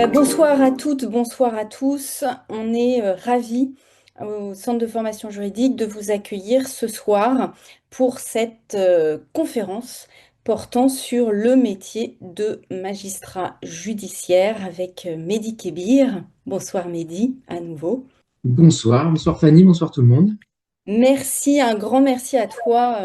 Bonsoir à toutes, bonsoir à tous. On est ravis au Centre de formation juridique de vous accueillir ce soir pour cette conférence portant sur le métier de magistrat judiciaire avec Mehdi Kébir. Bonsoir Mehdi, à nouveau. Bonsoir, bonsoir Fanny, bonsoir tout le monde. Merci, un grand merci à toi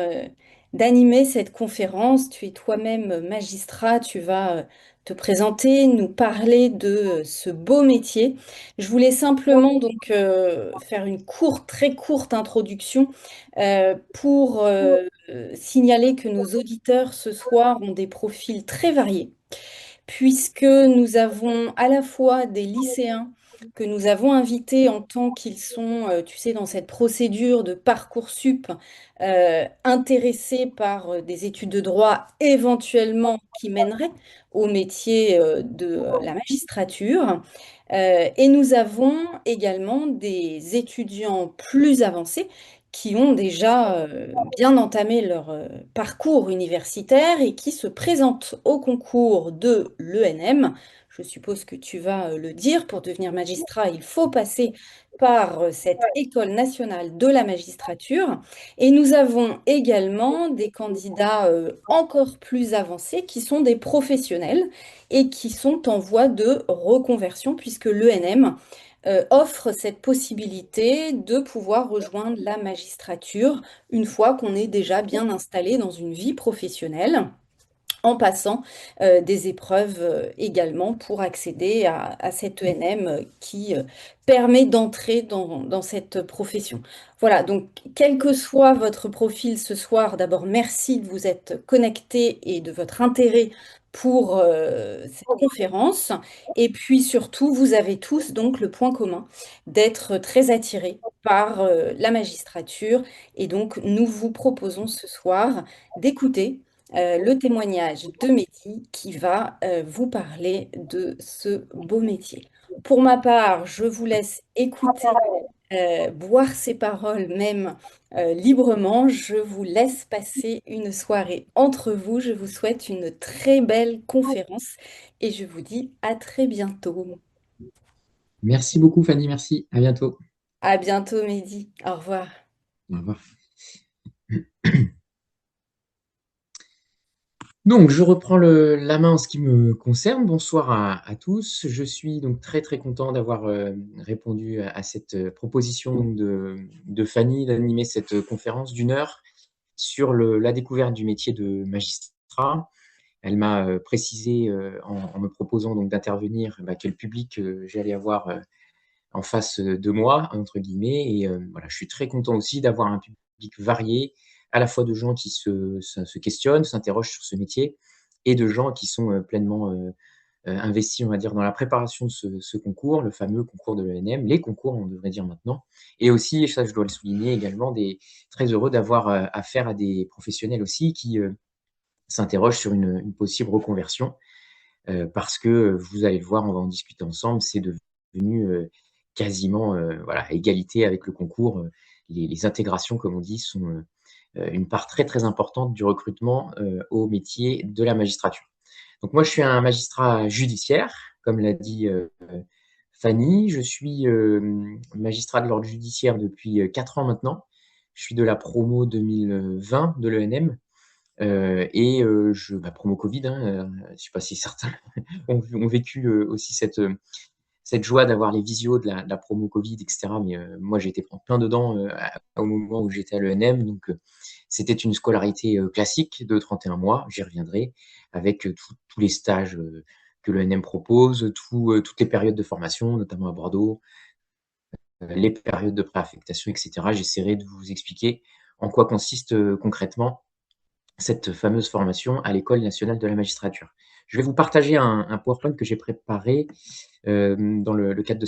d'animer cette conférence. Tu es toi-même magistrat, tu vas te présenter, nous parler de ce beau métier. Je voulais simplement donc faire une courte, très courte introduction pour signaler que nos auditeurs ce soir ont des profils très variés puisque nous avons à la fois des lycéens que nous avons invités en tant qu'ils sont, tu sais, dans cette procédure de Parcoursup, intéressés par des études de droit éventuellement qui mèneraient au métier de la magistrature. Et nous avons également des étudiants plus avancés qui ont déjà bien entamé leur parcours universitaire et qui se présentent au concours de l'ENM. Je suppose que tu vas le dire, pour devenir magistrat, il faut passer par cette école nationale de la magistrature. Et nous avons également des candidats encore plus avancés qui sont des professionnels et qui sont en voie de reconversion puisque l'ENM offre cette possibilité de pouvoir rejoindre la magistrature une fois qu'on est déjà bien installé dans une vie professionnelle, en passant des épreuves également pour accéder à cette ENM qui permet d'entrer dans cette profession. Voilà, donc quel que soit votre profil ce soir, d'abord merci de vous être connecté et de votre intérêt pour cette conférence. Et puis surtout, vous avez tous donc le point commun d'être très attirés par la magistrature. Et donc, nous vous proposons ce soir d'écouter le témoignage de Mehdi qui va vous parler de ce beau métier. Pour ma part, je vous laisse écouter, boire ces paroles même librement. Je vous laisse passer une soirée entre vous. Je vous souhaite une très belle conférence et je vous dis à très bientôt. Merci beaucoup Fanny, merci, à bientôt. À bientôt, Mehdi. Au revoir. Au revoir. Donc, je reprends la main en ce qui me concerne. Bonsoir à tous. Je suis donc très très content d'avoir répondu à cette proposition donc, de Fanny d'animer cette conférence d'1 heure sur la découverte du métier de magistrat. Elle m'a précisé en me proposant donc d'intervenir quel public j'allais avoir en face de moi, entre guillemets. Et voilà, je suis très content aussi d'avoir un public varié, à la fois de gens qui se questionnent, s'interrogent sur ce métier, et de gens qui sont pleinement investis, on va dire, dans la préparation de ce concours, le fameux concours de l'ENM, les concours, on devrait dire maintenant. Et aussi, ça je dois le souligner également, très heureux d'avoir affaire à des professionnels aussi qui s'interrogent sur une possible reconversion, parce que vous allez le voir, on va en discuter ensemble, c'est devenu quasiment voilà, à égalité avec le concours. Les intégrations, comme on dit, sont une part très très importante du recrutement au métier de la magistrature. Donc moi, je suis un magistrat judiciaire, comme l'a dit Fanny. Je suis magistrat de l'ordre judiciaire depuis 4 ans maintenant. Je suis de la promo 2020 de l'ENM. Promo Covid, hein, je ne sais pas si certains ont vécu aussi cette joie d'avoir les visios de la promo Covid, etc. Mais moi, j'ai été en plein dedans au moment où j'étais à l'ENM. Donc, c'était une scolarité classique de 31 mois, j'y reviendrai, avec tous les stages que l'ENM propose, toutes les périodes de formation, notamment à Bordeaux, les périodes de préaffectation, etc. J'essaierai de vous expliquer en quoi consiste concrètement cette fameuse formation à l'École nationale de la magistrature. Je vais vous partager un PowerPoint que j'ai préparé dans le cadre de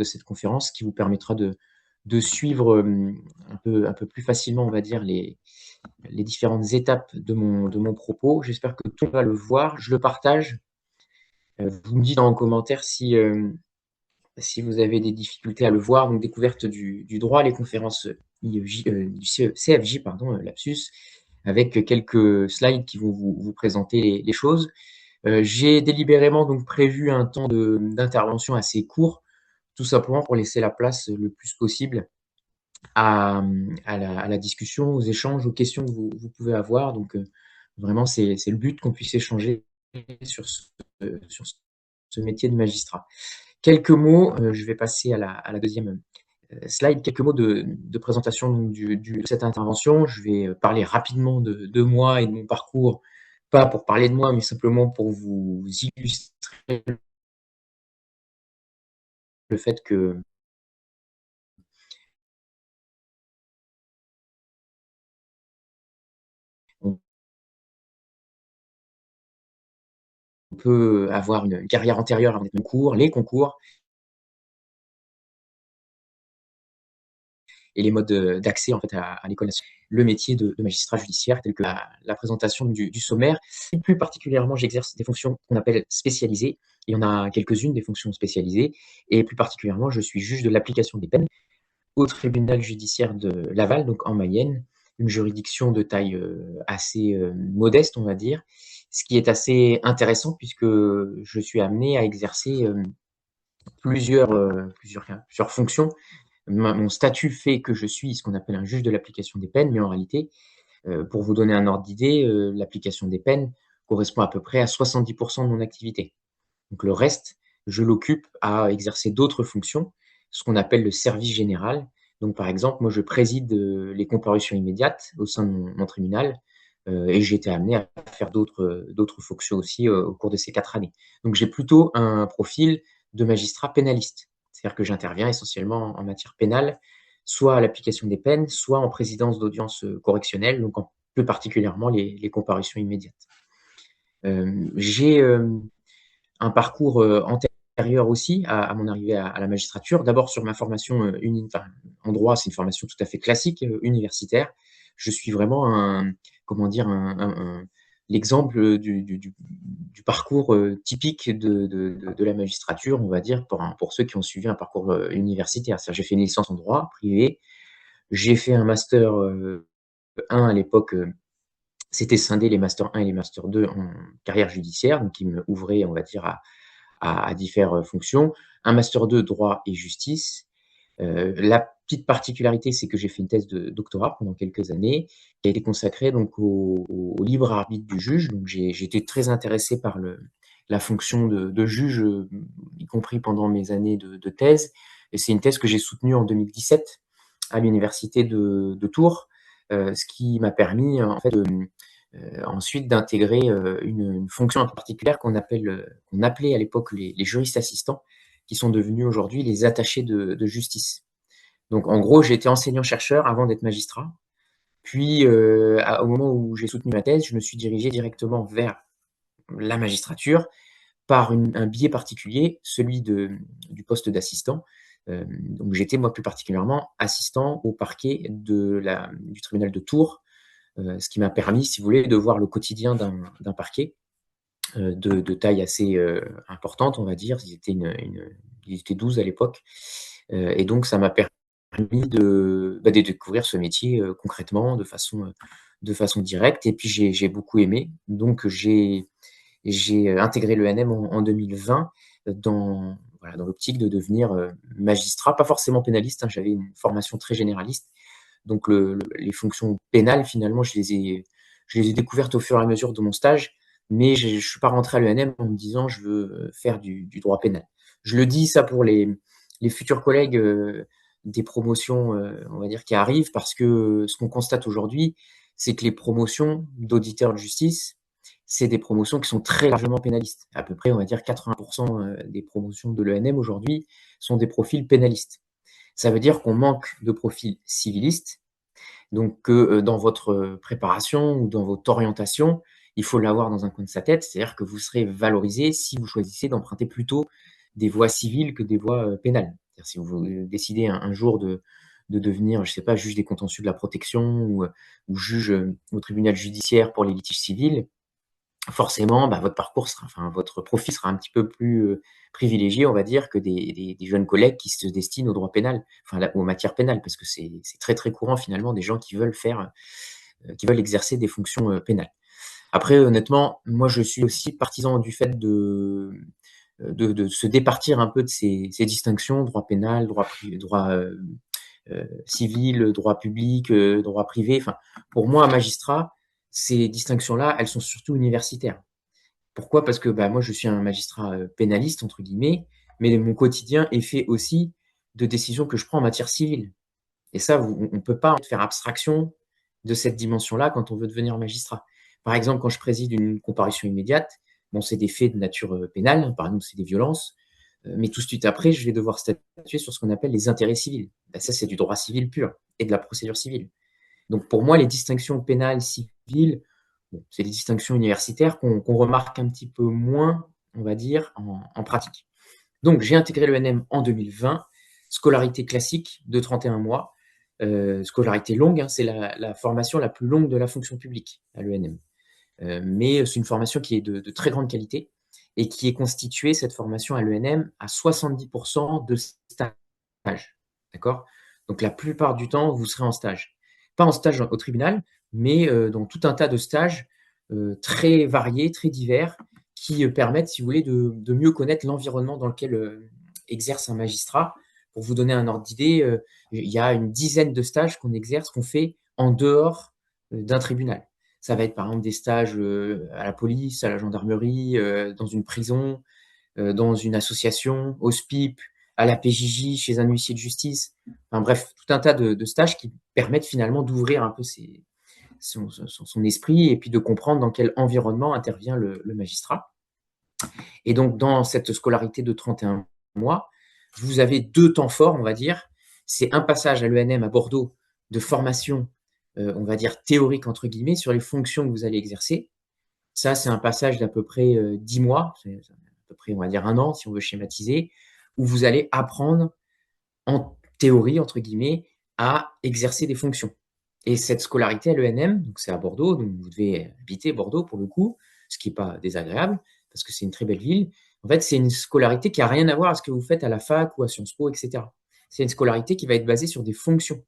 cette conférence qui vous permettra de suivre un peu plus facilement, on va dire, les différentes étapes de mon propos. J'espère que tout le monde va le voir. Je le partage. Vous me dites en commentaire si vous avez des difficultés à le voir. Donc, découverte du droit, les conférences du CFJ, pardon, lapsus, avec quelques slides qui vont vous présenter les choses. J'ai délibérément donc prévu un temps d'intervention assez court, tout simplement pour laisser la place le plus possible à la discussion, aux échanges, aux questions que vous pouvez avoir. Donc, vraiment, c'est le but qu'on puisse échanger sur sur ce métier de magistrat. Quelques mots, je vais passer à la deuxième slide, quelques mots de présentation de cette intervention. Je vais parler rapidement de moi et de mon parcours, pas pour parler de moi, mais simplement pour vous illustrer le fait que on peut avoir une carrière antérieure avant les concours et les modes d'accès en fait à l'école nationale. Le métier de magistrat judiciaire, tel que la présentation du sommaire. Et plus particulièrement, j'exerce des fonctions qu'on appelle spécialisées. Il y en a quelques-unes des fonctions spécialisées. Et plus particulièrement, je suis juge de l'application des peines au tribunal judiciaire de Laval, donc en Mayenne, une juridiction de taille assez modeste, on va dire, ce qui est assez intéressant puisque je suis amené à exercer plusieurs fonctions. Mon statut fait que je suis ce qu'on appelle un juge de l'application des peines, mais en réalité, pour vous donner un ordre d'idée, l'application des peines correspond à peu près à 70% de mon activité. Donc le reste, je l'occupe à exercer d'autres fonctions, ce qu'on appelle le service général. Donc par exemple, moi je préside les comparutions immédiates au sein de mon tribunal et j'ai été amené à faire d'autres fonctions aussi au cours de ces 4 années. Donc j'ai plutôt un profil de magistrat pénaliste, c'est-à-dire que j'interviens essentiellement en matière pénale, soit à l'application des peines, soit en présidence d'audience correctionnelle, donc plus particulièrement les comparutions immédiates. J'ai un parcours antérieur aussi à mon arrivée à la magistrature. D'abord sur ma formation en droit, c'est une formation tout à fait classique, universitaire. Je suis vraiment comment dire, l'exemple du parcours typique de la magistrature, on va dire, pour ceux qui ont suivi un parcours universitaire. J'ai fait une licence en droit privé, j'ai fait un master 1 à l'époque, c'était scindé les master 1 et les master 2 en carrière judiciaire, donc qui me ouvrait, on va dire, à différentes fonctions. Un master 2 droit et justice. La petite particularité, c'est que j'ai fait une thèse de doctorat pendant quelques années, qui a été consacrée donc au libre arbitre du juge. Donc j'ai été très intéressé par la fonction de juge, y compris pendant mes années de thèse. Et c'est une thèse que j'ai soutenue en 2017 à l'université de Tours, ce qui m'a permis en fait ensuite d'intégrer une fonction particulière qu'on appelait à l'époque les juristes assistants, qui sont devenus aujourd'hui les attachés de justice. Donc en gros, j'ai été enseignant-chercheur avant d'être magistrat. Puis au moment où j'ai soutenu ma thèse, je me suis dirigé directement vers la magistrature par un biais particulier, celui du poste d'assistant. Donc j'étais moi plus particulièrement assistant au parquet du tribunal de Tours, ce qui m'a permis, si vous voulez, de voir le quotidien d'un parquet de taille assez importante, on va dire. Ils étaient 12 à l'époque. Et donc, ça m'a permis de découvrir ce métier concrètement, de façon directe. Et puis, j'ai beaucoup aimé. Donc, j'ai intégré l'ENM en 2020 voilà, dans l'optique de devenir magistrat, pas forcément pénaliste. J'avais une formation très généraliste. Donc, les fonctions pénales, finalement, je les ai découvertes au fur et à mesure de mon stage, mais je ne suis pas rentré à l'ENM en me disant je veux faire du droit pénal. Je le dis ça pour les futurs collègues des promotions, on va dire, qui arrivent, parce que ce qu'on constate aujourd'hui, c'est que les promotions d'auditeurs de justice, c'est des promotions qui sont très largement pénalistes. À peu près, on va dire, 80% des promotions de l'ENM aujourd'hui sont des profils pénalistes. Ça veut dire qu'on manque de profils civilistes, donc que dans votre préparation ou dans votre orientation, il faut l'avoir dans un coin de sa tête, c'est-à-dire que vous serez valorisé si vous choisissez d'emprunter plutôt des voies civiles que des voies pénales. C'est-à-dire si vous décidez un jour de devenir, je sais pas, juge des contentieux de la protection ou juge au tribunal judiciaire pour les litiges civils, forcément, bah, votre profil sera un petit peu plus privilégié, on va dire, que des jeunes collègues qui se destinent au droit pénal, aux matières pénales, parce que c'est très très courant finalement des gens qui veulent exercer des fonctions pénales. Après, honnêtement, moi, je suis aussi partisan du fait de se départir un peu de ces distinctions, droit pénal, droit civil, droit public, droit privé. Enfin, pour moi, un magistrat, ces distinctions-là, elles sont surtout universitaires. Pourquoi? Parce que bah, moi, je suis un magistrat pénaliste, entre guillemets, mais mon quotidien est fait aussi de décisions que je prends en matière civile. Et ça, on ne peut pas faire abstraction de cette dimension-là quand on veut devenir magistrat. Par exemple, quand je préside une comparution immédiate, bon, c'est des faits de nature pénale, par exemple, c'est des violences, mais tout de suite après, je vais devoir statuer sur ce qu'on appelle les intérêts civils. Ben, ça, c'est du droit civil pur et de la procédure civile. Donc, pour moi, les distinctions pénales, civiles, bon, c'est des distinctions universitaires qu'on remarque un petit peu moins, on va dire, en pratique. Donc, j'ai intégré l'ENM en 2020, scolarité classique de 31 mois, scolarité longue, hein, c'est la formation la plus longue de la fonction publique à l'ENM. Mais c'est une formation qui est de très grande qualité et qui est constituée, cette formation à l'ENM, à 70% de stage. D'accord? Donc, la plupart du temps, vous serez en stage. Pas en stage au tribunal, mais dans tout un tas de stages très variés, très divers, qui permettent, si vous voulez, de mieux connaître l'environnement dans lequel exerce un magistrat. Pour vous donner un ordre d'idée, il y a une dizaine de stages qu'on exerce, qu'on fait en dehors d'un tribunal. Ça va être par exemple des stages à la police, à la gendarmerie, dans une prison, dans une association, au SPIP, à la PJJ, chez un huissier de justice. Enfin bref, tout un tas de stages qui permettent finalement d'ouvrir un peu son esprit et puis de comprendre dans quel environnement intervient le magistrat. Et donc, dans cette scolarité de 31 mois, vous avez deux temps forts, on va dire. C'est un passage à l'ENM à Bordeaux de formation, on va dire théorique, entre guillemets, sur les fonctions que vous allez exercer. Ça, c'est un passage d'à peu près 10 mois, c'est à peu près, on va dire, un an, si on veut schématiser, où vous allez apprendre en théorie, entre guillemets, à exercer des fonctions. Et cette scolarité à l'ENM, donc c'est à Bordeaux, donc vous devez habiter Bordeaux pour le coup, ce qui n'est pas désagréable, parce que c'est une très belle ville. En fait, c'est une scolarité qui n'a rien à voir avec ce que vous faites à la fac ou à Sciences Po, etc. C'est une scolarité qui va être basée sur des fonctions.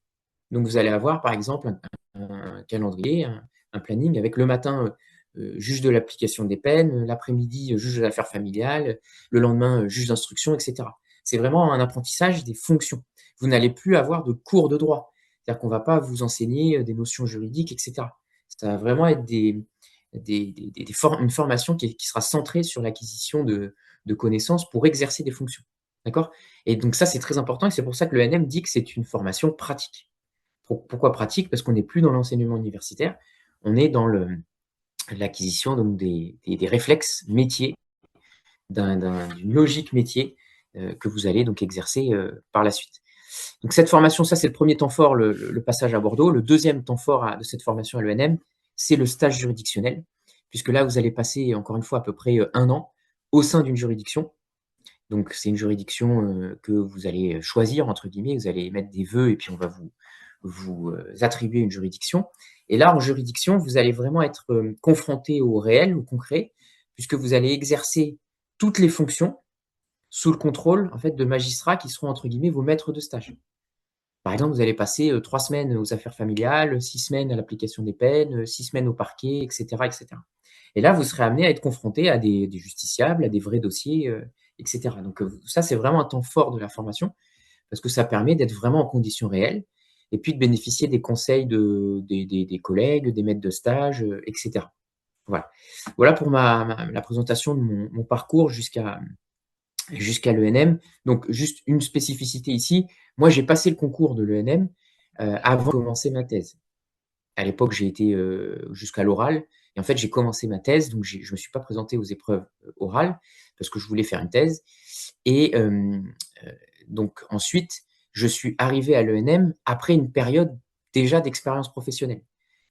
Donc vous allez avoir, par exemple, un calendrier, un planning avec le matin juge de l'application des peines, l'après-midi juge de l'affaire familiale, le lendemain juge d'instruction, etc. C'est vraiment un apprentissage des fonctions. Vous n'allez plus avoir de cours de droit. C'est-à-dire qu'on ne va pas vous enseigner des notions juridiques, etc. Ça va vraiment être une formation qui sera centrée sur l'acquisition de connaissances pour exercer des fonctions. D'accord? Et donc ça, c'est très important et c'est pour ça que le NM dit que c'est une formation pratique. Pourquoi pratique? Parce qu'on n'est plus dans l'enseignement universitaire, on est dans l'acquisition donc des réflexes métiers, d'une logique métier que vous allez donc exercer par la suite. Donc cette formation, ça c'est le premier temps fort, le passage à Bordeaux. Le deuxième temps fort de cette formation à l'ENM, c'est le stage juridictionnel, puisque là vous allez passer encore une fois à peu près un an au sein d'une juridiction. Donc c'est une juridiction que vous allez choisir, entre guillemets, vous allez mettre des vœux et puis on va vous attribuer une juridiction. Et là, en juridiction, vous allez vraiment être confronté au réel, au concret, puisque vous allez exercer toutes les fonctions sous le contrôle en fait de magistrats qui seront entre guillemets vos maîtres de stage. Par exemple, vous allez passer 3 semaines aux affaires familiales, 6 semaines à l'application des peines, 6 semaines au parquet, etc., etc. Et là, vous serez amené à être confronté à des justiciables, à des vrais dossiers, etc. Donc ça, c'est vraiment un temps fort de la formation parce que ça permet d'être vraiment en conditions réelles et puis de bénéficier des conseils des collègues, des maîtres de stage, etc. Voilà. Voilà pour la présentation de mon parcours jusqu'à l'ENM. Donc, juste une spécificité ici. Moi, j'ai passé le concours de l'ENM avant de commencer ma thèse. À l'époque, j'ai été jusqu'à l'oral. Et en fait, j'ai commencé ma thèse, donc je ne me suis pas présenté aux épreuves orales parce que je voulais faire une thèse. Et donc, ensuite, je suis arrivé à l'ENM après une période déjà d'expérience professionnelle.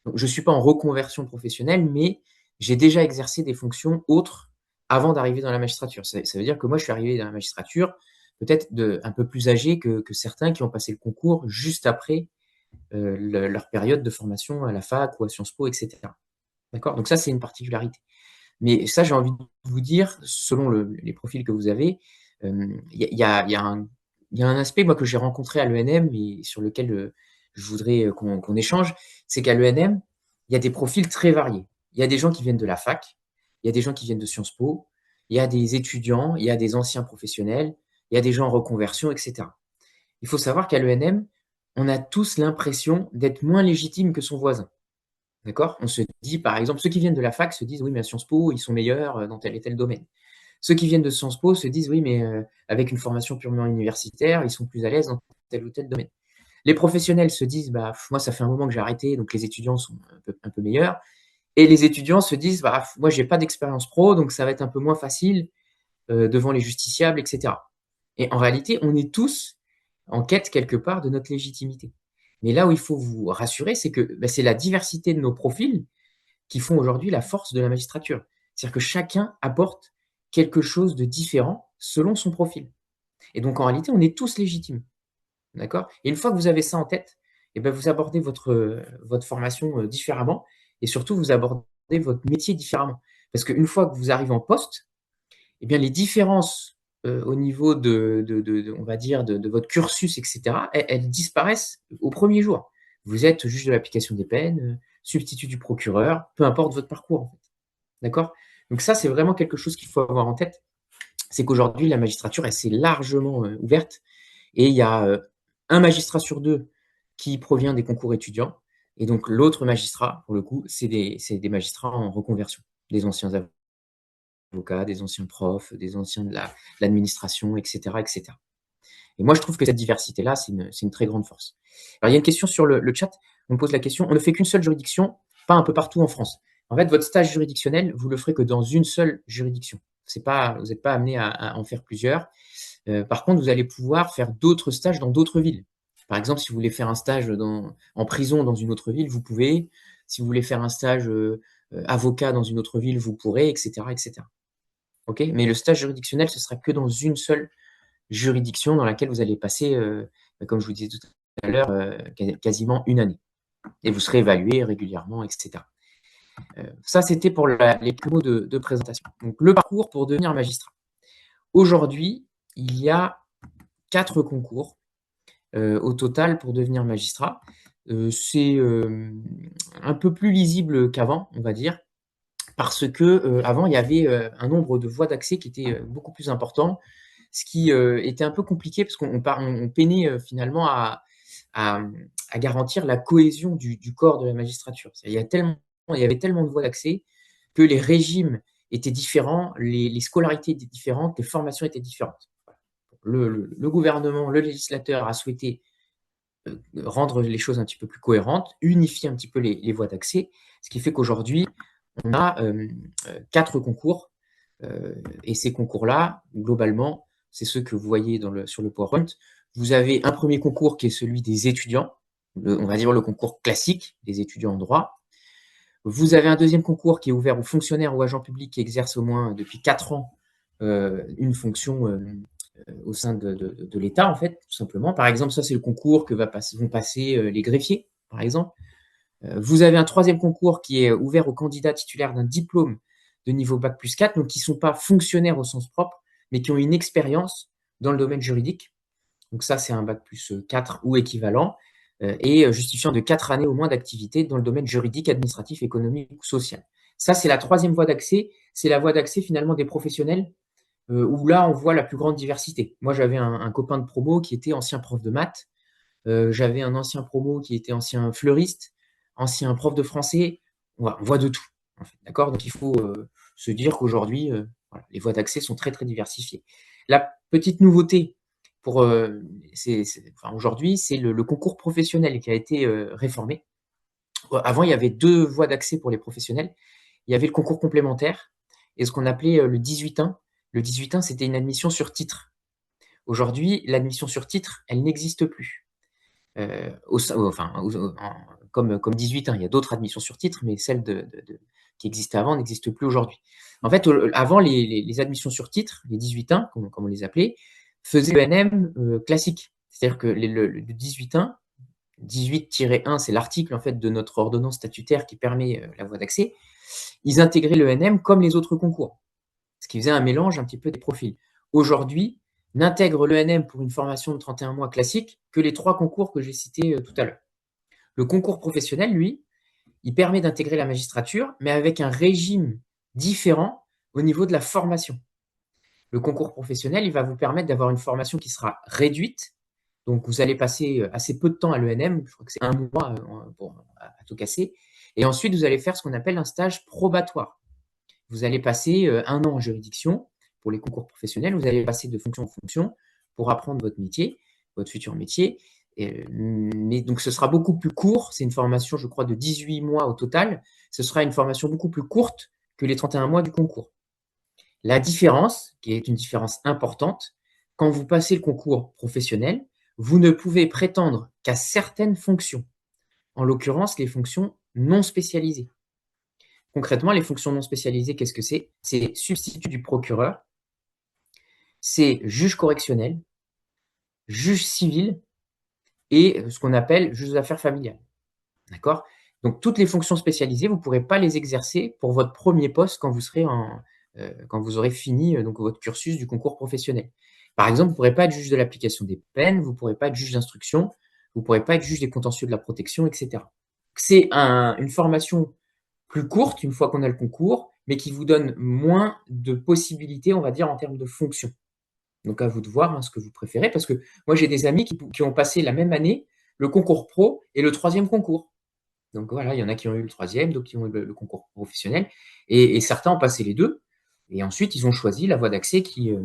Donc, je ne suis pas en reconversion professionnelle, mais j'ai déjà exercé des fonctions autres avant d'arriver dans la magistrature. Ça veut dire que moi, je suis arrivé dans la magistrature peut-être un peu plus âgé que certains qui ont passé le concours juste après leur période de formation à la fac ou à Sciences Po, etc. D'accord? Donc ça, c'est une particularité. Mais ça, j'ai envie de vous dire, selon les profils que vous avez, il y a un aspect moi, que j'ai rencontré à l'ENM et sur lequel je voudrais qu'on échange, c'est qu'à l'ENM, il y a des profils très variés. il y a des gens qui viennent de la fac, il y a des gens qui viennent de Sciences Po, il y a des étudiants, il y a des anciens professionnels, il y a des gens en reconversion, etc. Il faut savoir qu'à l'ENM, on a tous l'impression d'être moins légitime que son voisin. D'accord? On se dit, par exemple, ceux qui viennent de la fac se disent, oui, mais à Sciences Po, ils sont meilleurs dans tel et tel domaine. Ceux qui viennent de Sciences Po se disent, oui, mais avec une formation purement universitaire, ils sont plus à l'aise dans tel ou tel domaine. Les professionnels se disent, bah, moi, ça fait un moment que j'ai arrêté, donc les étudiants sont un peu meilleurs. Et les étudiants se disent, bah, moi, j'ai pas d'expérience pro, donc ça va être un peu moins facile devant les justiciables, etc. Et en réalité, on est tous en quête quelque part de notre légitimité. Mais là où il faut vous rassurer, c'est que bah, c'est la diversité de nos profils qui font aujourd'hui la force de la magistrature. C'est-à-dire que chacun apporte quelque chose de différent selon son profil. Et donc en réalité, on est tous légitimes. D'accord? Et une fois que vous avez ça en tête, et ben, vous abordez votre formation différemment et surtout vous abordez votre métier différemment. Parce qu'une fois que vous arrivez en poste, eh bien, les différences au niveau on va dire, de votre cursus, etc., elles disparaissent au premier jour. Vous êtes juge de l'application des peines, substitut du procureur, peu importe votre parcours, en fait. D'accord? Donc ça, c'est vraiment quelque chose qu'il faut avoir en tête. C'est qu'aujourd'hui, la magistrature, elle s'est largement ouverte et il y a un magistrat sur deux qui provient des concours étudiants. Et donc, l'autre magistrat, pour le coup, c'est des magistrats en reconversion, des anciens avocats, des anciens profs, des anciens de l'administration, etc., etc. Et moi, je trouve que cette diversité-là, c'est une très grande force. Alors, il y a une question sur le chat. On me pose la question, on ne fait qu'une seule juridiction, pas un peu partout en France. En fait, votre stage juridictionnel, vous le ferez que dans une seule juridiction. Vous n'êtes pas amené à en faire plusieurs. Par contre, vous allez pouvoir faire d'autres stages dans d'autres villes. Par exemple, si vous voulez faire un stage en prison dans une autre ville, vous pouvez. Si vous voulez faire un stage avocat dans une autre ville, vous pourrez, etc., etc. Ok? Mais le stage juridictionnel, ce sera que dans une seule juridiction dans laquelle vous allez passer, comme je vous disais tout à l'heure, quasiment une année. Et vous serez évalué régulièrement, etc. Ça, c'était pour les mots de présentation. Donc, le parcours pour devenir magistrat. Aujourd'hui, il y a 4 concours au total pour devenir magistrat. C'est un peu plus lisible qu'avant, on va dire, parce que avant, il y avait un nombre de voies d'accès qui était beaucoup plus important, ce qui était un peu compliqué parce qu'on peinait finalement à, à garantir la cohésion du corps de la magistrature. Il y avait tellement de voies d'accès que les régimes étaient différents, les scolarités étaient différentes, les formations étaient différentes. Le gouvernement, le législateur a souhaité rendre les choses un petit peu plus cohérentes, unifier un petit peu les voies d'accès, ce qui fait qu'aujourd'hui, on a 4 concours, et ces concours-là, globalement, c'est ceux que vous voyez sur le PowerPoint. Vous avez un premier concours qui est celui des étudiants, on va dire le concours classique des étudiants en droit. Vous avez un deuxième concours qui est ouvert aux fonctionnaires ou agents publics qui exercent au moins depuis 4 ans une fonction au sein de l'État, en fait, tout simplement. Par exemple, ça, c'est le concours que vont passer les greffiers, par exemple. Vous avez un troisième concours qui est ouvert aux candidats titulaires d'un diplôme de niveau Bac plus 4, donc qui ne sont pas fonctionnaires au sens propre, mais qui ont une expérience dans le domaine juridique. Donc ça, c'est un Bac plus 4 ou équivalent, et justifiant de 4 années au moins d'activité dans le domaine juridique, administratif, économique ou social. Ça, c'est la troisième voie d'accès. C'est la voie d'accès finalement des professionnels, où là, on voit la plus grande diversité. Moi, j'avais un copain de promo qui était ancien prof de maths. J'avais un ancien promo qui était ancien fleuriste, ancien prof de français. On voit de tout, en fait, d'accord? Donc il faut se dire qu'aujourd'hui, voilà, les voies d'accès sont très, très diversifiées. La petite nouveauté pour enfin, aujourd'hui, c'est le concours professionnel qui a été réformé. Avant, il y avait 2 voies d'accès pour les professionnels. Il y avait le concours complémentaire et ce qu'on appelait le 18-1. Le 18-1, c'était une admission sur titre. Aujourd'hui, l'admission sur titre, elle n'existe plus. Enfin, comme 18 ans. Il y a d'autres admissions sur titre, mais celle qui existait avant n'existe plus aujourd'hui. En fait, avant, les admissions sur titre, les 18 ans, comme on les appelait, faisaient le NM classique. C'est-à-dire que le 18 ans, 18-1, c'est l'article en fait de notre ordonnance statutaire qui permet la voie d'accès. Ils intégraient le NM comme les autres concours, ce qui faisait un mélange un petit peu des profils. Aujourd'hui, n'intègre l'ENM pour une formation de 31 mois classique que les 3 concours que j'ai cités tout à l'heure. Le concours professionnel, lui, il permet d'intégrer la magistrature, mais avec un régime différent au niveau de la formation. Le concours professionnel, il va vous permettre d'avoir une formation qui sera réduite. Donc, vous allez passer assez peu de temps à l'ENM, je crois que c'est 1 mois à tout casser. Et ensuite, vous allez faire ce qu'on appelle un stage probatoire. Vous allez passer 1 an en juridiction pour les concours professionnels. Vous allez passer de fonction en fonction pour apprendre votre métier, votre futur métier. Mais donc, ce sera beaucoup plus court. C'est une formation, je crois, de 18 mois au total. Ce sera une formation beaucoup plus courte que les 31 mois du concours. La différence, qui est une différence importante, quand vous passez le concours professionnel, vous ne pouvez prétendre qu'à certaines fonctions, en l'occurrence les fonctions non spécialisées. Concrètement, les fonctions non spécialisées, qu'est-ce que c'est? C'est substitut du procureur, c'est juge correctionnel, juge civil et ce qu'on appelle juge aux affaires familiales. D'accord? Donc, toutes les fonctions spécialisées, vous ne pourrez pas les exercer pour votre premier poste quand quand vous aurez fini donc, votre cursus du concours professionnel. Par exemple, vous ne pourrez pas être juge de l'application des peines, vous ne pourrez pas être juge d'instruction, vous ne pourrez pas être juge des contentieux de la protection, etc. C'est une formation plus courte une fois qu'on a le concours, mais qui vous donne moins de possibilités, on va dire, en termes de fonctions. Donc, à vous de voir ce que vous préférez, parce que moi, j'ai des amis qui ont passé la même année le concours pro et le troisième concours. Donc voilà, il y en a qui ont eu le troisième, d'autres qui ont eu le concours professionnel, et certains ont passé les deux, et ensuite ils ont choisi la voie d'accès qu'ils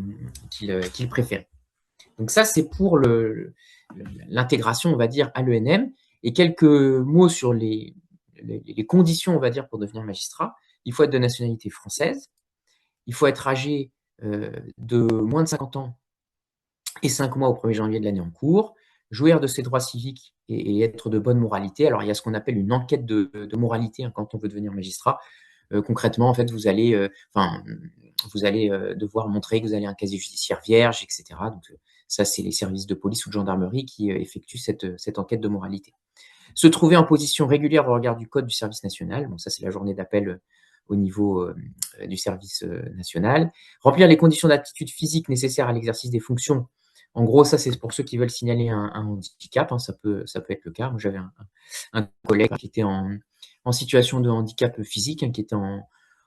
préféraient. Donc ça, c'est pour l'intégration, on va dire, à l'ENM, et quelques mots sur les conditions, on va dire, pour devenir magistrat. Il faut être de nationalité française, il faut être âgé de moins de 50 ans et 5 mois au 1er janvier de l'année en cours, jouir de ses droits civiques et être de bonne moralité. Alors, il y a ce qu'on appelle une enquête de moralité quand on veut devenir magistrat. Concrètement, en fait, vous allez devoir montrer que vous avez un casier judiciaire vierge, etc. Donc, ça, c'est les services de police ou de gendarmerie qui effectuent cette enquête de moralité. Se trouver en position régulière au regard du code du service national. Bon, ça, c'est la journée d'appel au niveau du service national. Remplir les conditions d'aptitude physique nécessaires à l'exercice des fonctions. En gros, ça, c'est pour ceux qui veulent signaler un handicap. Ça peut être le cas. Moi, j'avais un collègue qui était en situation de handicap physique, qui était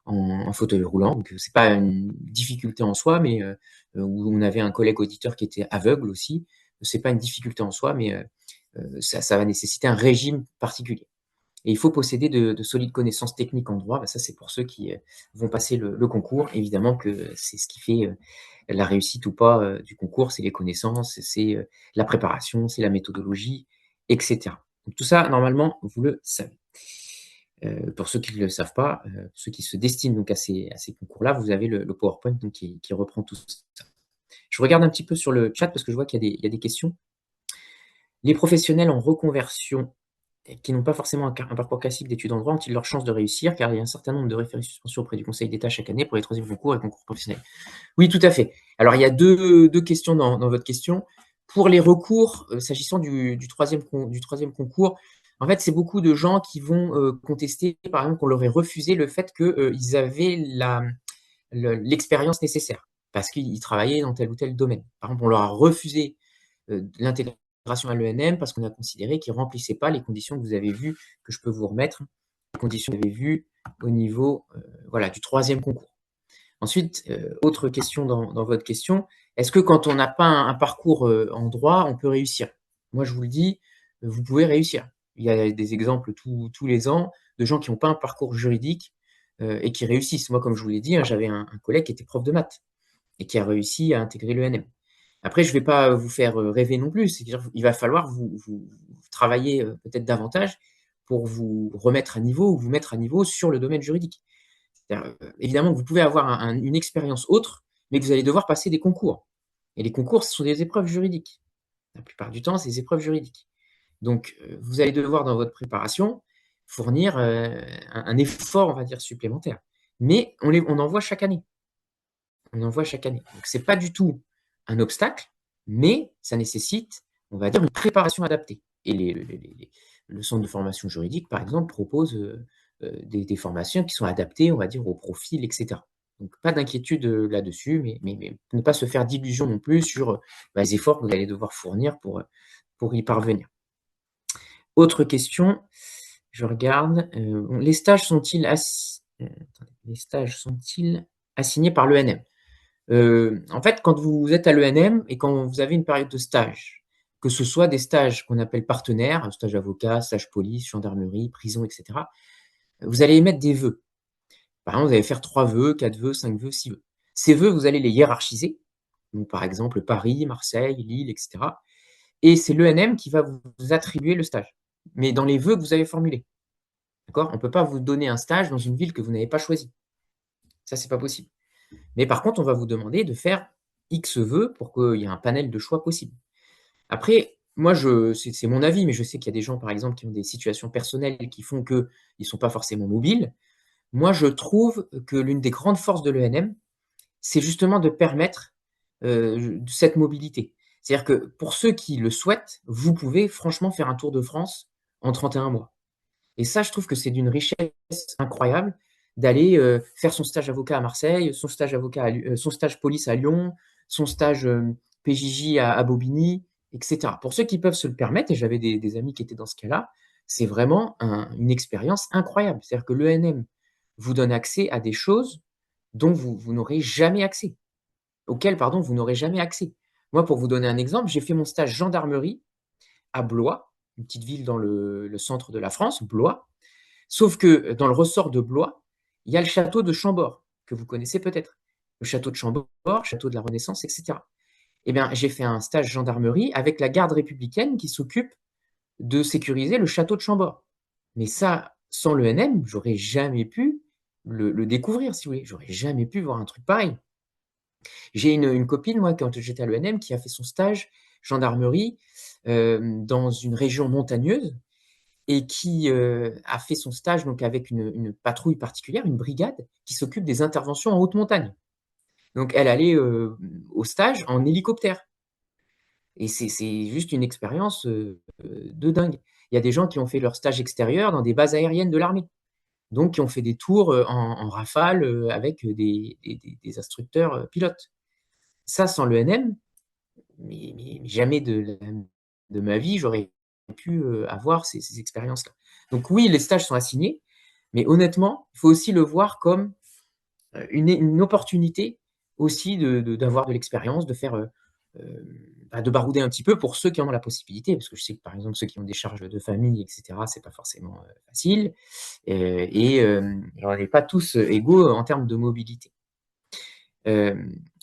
en fauteuil roulant. Donc, c'est pas une difficulté en soi, mais où on avait un collègue auditeur qui était aveugle aussi. C'est pas une difficulté en soi, mais ça va nécessiter un régime particulier. Et il faut posséder de solides connaissances techniques en droit. Ça, c'est pour ceux qui vont passer le concours. Évidemment que c'est ce qui fait la réussite ou pas du concours, c'est les connaissances, c'est la préparation, c'est la méthodologie, etc. Donc, tout ça, normalement, vous le savez. Pour ceux qui ne le savent pas, ceux qui se destinent donc à ces concours-là, vous avez le PowerPoint donc, qui reprend tout ça. Je regarde un petit peu sur le chat parce que je vois qu'il y a des questions. Les professionnels en reconversion qui n'ont pas forcément un parcours classique d'études en droit ont-ils leur chance de réussir, car il y a un certain nombre de référés suspensions auprès du Conseil d'État chaque année pour les troisièmes concours et concours professionnels. Oui, tout à fait. Alors, il y a deux questions dans votre question. Pour les recours, s'agissant du troisième concours, en fait, c'est beaucoup de gens qui vont contester, par exemple, qu'on leur ait refusé le fait qu'ils avaient l'expérience nécessaire, parce qu'ils travaillaient dans tel ou tel domaine. Par exemple, on leur a refusé l'intégration à l'ENM parce qu'on a considéré qu'ils ne remplissaient pas les conditions que vous avez vues, que je peux vous remettre, les conditions que vous avez vues au niveau du troisième concours. Ensuite, autre question dans votre question, est-ce que quand on n'a pas un parcours en droit, on peut réussir? Moi, je vous le dis, vous pouvez réussir. Il y a des exemples tous les ans de gens qui n'ont pas un parcours juridique et qui réussissent. Moi, comme je vous l'ai dit, j'avais un collègue qui était prof de maths et qui a réussi à intégrer l'ENM. Après, je ne vais pas vous faire rêver non plus. C'est-à-dire il va falloir vous travailler peut-être davantage pour vous remettre à niveau ou vous mettre à niveau sur le domaine juridique. Évidemment, vous pouvez avoir une expérience autre, mais que vous allez devoir passer des concours. Et les concours, ce sont des épreuves juridiques. La plupart du temps, c'est des épreuves juridiques. Donc, vous allez devoir, dans votre préparation, fournir un effort, on va dire, supplémentaire. Mais on en voit chaque année. On en voit chaque année. Donc, ce n'est pas du tout un obstacle, mais ça nécessite, on va dire, une préparation adaptée. Et le centre de formation juridique, par exemple, propose des formations qui sont adaptées, on va dire, au profil, etc. Donc, pas d'inquiétude là-dessus, mais ne pas se faire d'illusions non plus sur les efforts que vous allez devoir fournir pour y parvenir. Autre question, Je regarde. Bon, les stages sont-ils attendez, les stages sont-ils assignés par l'ENM? En fait, quand vous êtes à l'ENM et quand vous avez une période de stage, que ce soit des stages qu'on appelle partenaires, stage avocat, stage police, gendarmerie, prison, etc., vous allez émettre des vœux. Par exemple, vous allez faire 3 vœux, 4 vœux, 5 vœux, 6 vœux. Ces vœux, vous allez les hiérarchiser. Donc, par exemple, Paris, Marseille, Lille, etc. Et c'est l'ENM qui va vous attribuer le stage. Mais dans les vœux que vous avez formulés. D'accord? On ne peut pas vous donner un stage dans une ville que vous n'avez pas choisie. Ça, c'est pas possible. Mais par contre, on va vous demander de faire X vœux pour qu'il y ait un panel de choix possible. Après, moi, c'est mon avis, mais je sais qu'il y a des gens, par exemple, qui ont des situations personnelles qui font qu'ils ne sont pas forcément mobiles. Moi, je trouve que l'une des grandes forces de l'ENM, c'est justement de permettre cette mobilité. C'est-à-dire que pour ceux qui le souhaitent, vous pouvez franchement faire un tour de France en 31 mois. Et ça, je trouve que c'est d'une richesse incroyable d'aller faire son stage avocat à Marseille, son stage police à Lyon, son stage PJJ à Bobigny, etc. Pour ceux qui peuvent se le permettre, et j'avais des amis qui étaient dans ce cas-là, c'est vraiment une expérience incroyable. C'est-à-dire que l'ENM vous donne accès à des choses dont vous n'aurez jamais accès, auxquelles, pardon, vous n'aurez jamais accès. Moi, pour vous donner un exemple, j'ai fait mon stage gendarmerie à Blois, une petite ville dans le centre de la France, Blois. Sauf que dans le ressort de Blois, il y a le château de Chambord, que vous connaissez peut-être. Le château de Chambord, château de la Renaissance, etc. Eh bien, j'ai fait un stage gendarmerie avec la garde républicaine qui s'occupe de sécuriser le château de Chambord. Mais ça, sans l'ENM, j'aurais jamais pu le découvrir, si vous voulez. J'aurais jamais pu voir un truc pareil. J'ai une copine, moi, quand j'étais à l'ENM, qui a fait son stage gendarmerie dans une région montagneuse et qui a fait son stage donc avec une patrouille particulière, une brigade qui s'occupe des interventions en haute montagne. Donc elle allait au stage en hélicoptère. Et c'est juste une expérience de dingue. Il y a des gens qui ont fait leur stage extérieur dans des bases aériennes de l'armée. Donc qui ont fait des tours en rafale avec des instructeurs pilotes. Ça, sans l'ENM, mais jamais de ma vie, j'aurais pu avoir ces expériences-là. Donc oui, les stages sont assignés, mais honnêtement, il faut aussi le voir comme une opportunité aussi d'avoir de l'expérience, de faire, de barouder un petit peu pour ceux qui en ont la possibilité, parce que je sais que par exemple ceux qui ont des charges de famille, etc., c'est pas forcément facile, et on n'est pas tous égaux en termes de mobilité.